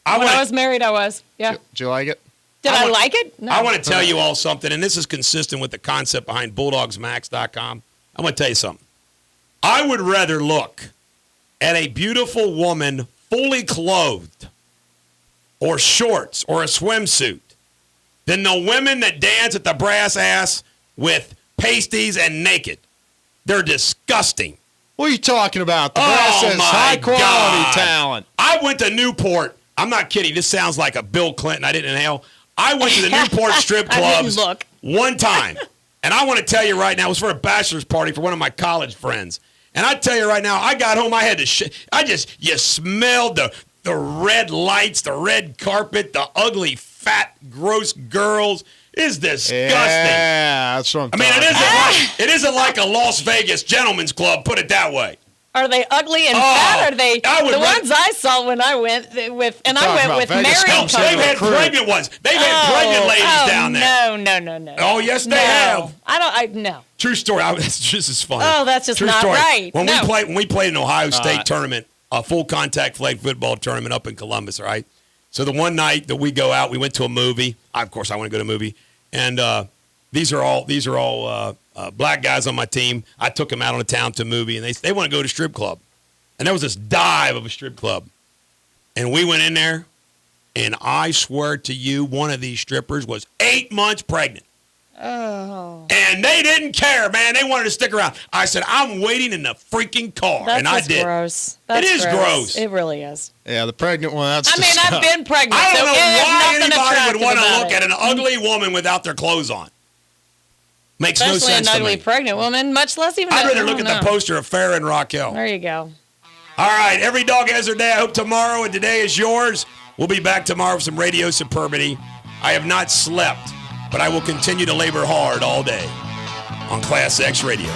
When I was married, I was. Yeah. Did you like it? Did I like it? No. I want to tell you all something, and this is consistent with the concept behind BulldogsMax.com. I'm going to tell you something. I would rather look at a beautiful woman fully clothed or shorts or a swimsuit than the women that dance at the brass ass with pasties and naked. They're disgusting. What are you talking about? The brass is high-quality talent. I went to Newport. I'm not kidding. This sounds like a Bill Clinton. I didn't inhale. I went to the Newport strip clubs one time. And I want to tell you right now, it was for a bachelor's party for one of my college friends. And I tell you right now, I got home, I had to you smelled the red lights, the red carpet, the ugly, fat, gross girls. It's disgusting. Yeah, that's what I'm talking about. It isn't like a Las Vegas gentleman's club, put it that way. Are they ugly and fat? Are they the ones I saw when I went with? And I went with married couples. They've had pregnant ones. They've had pregnant ladies down there. No. Oh yes, they have. No. True story. That's just as funny. Oh, that's just True not story. right. When No. we played an Ohio State tournament, a full contact flag football tournament up in Columbus, right? So the one night that we go out, we went to a movie. Of course, I want to go to a movie, and these are all black guys on my team. I took them out on a town to a movie, and they want to go to strip club, and there was this dive of a strip club, and we went in there, and I swear to you, one of these strippers was 8 months pregnant. Oh. And they didn't care, man. They wanted to stick around. I said, I'm waiting in the freaking car. That's and I just did. gross. That's It is gross. It really is. Yeah, the pregnant one. That's. I mean, I've been pregnant. I don't so know there's why nothing anybody would want to attractive look about at an ugly woman without their clothes on. Makes no Especially sense an to ugly me. pregnant woman, much less even. I'd rather I look don't at the know. poster of Farrah and Raquel. There you go. All right, every dog has their day. I hope tomorrow and today is yours. We'll be back tomorrow with some radio superbity. I have not slept, but I will continue to labor hard all day on Class X Radio.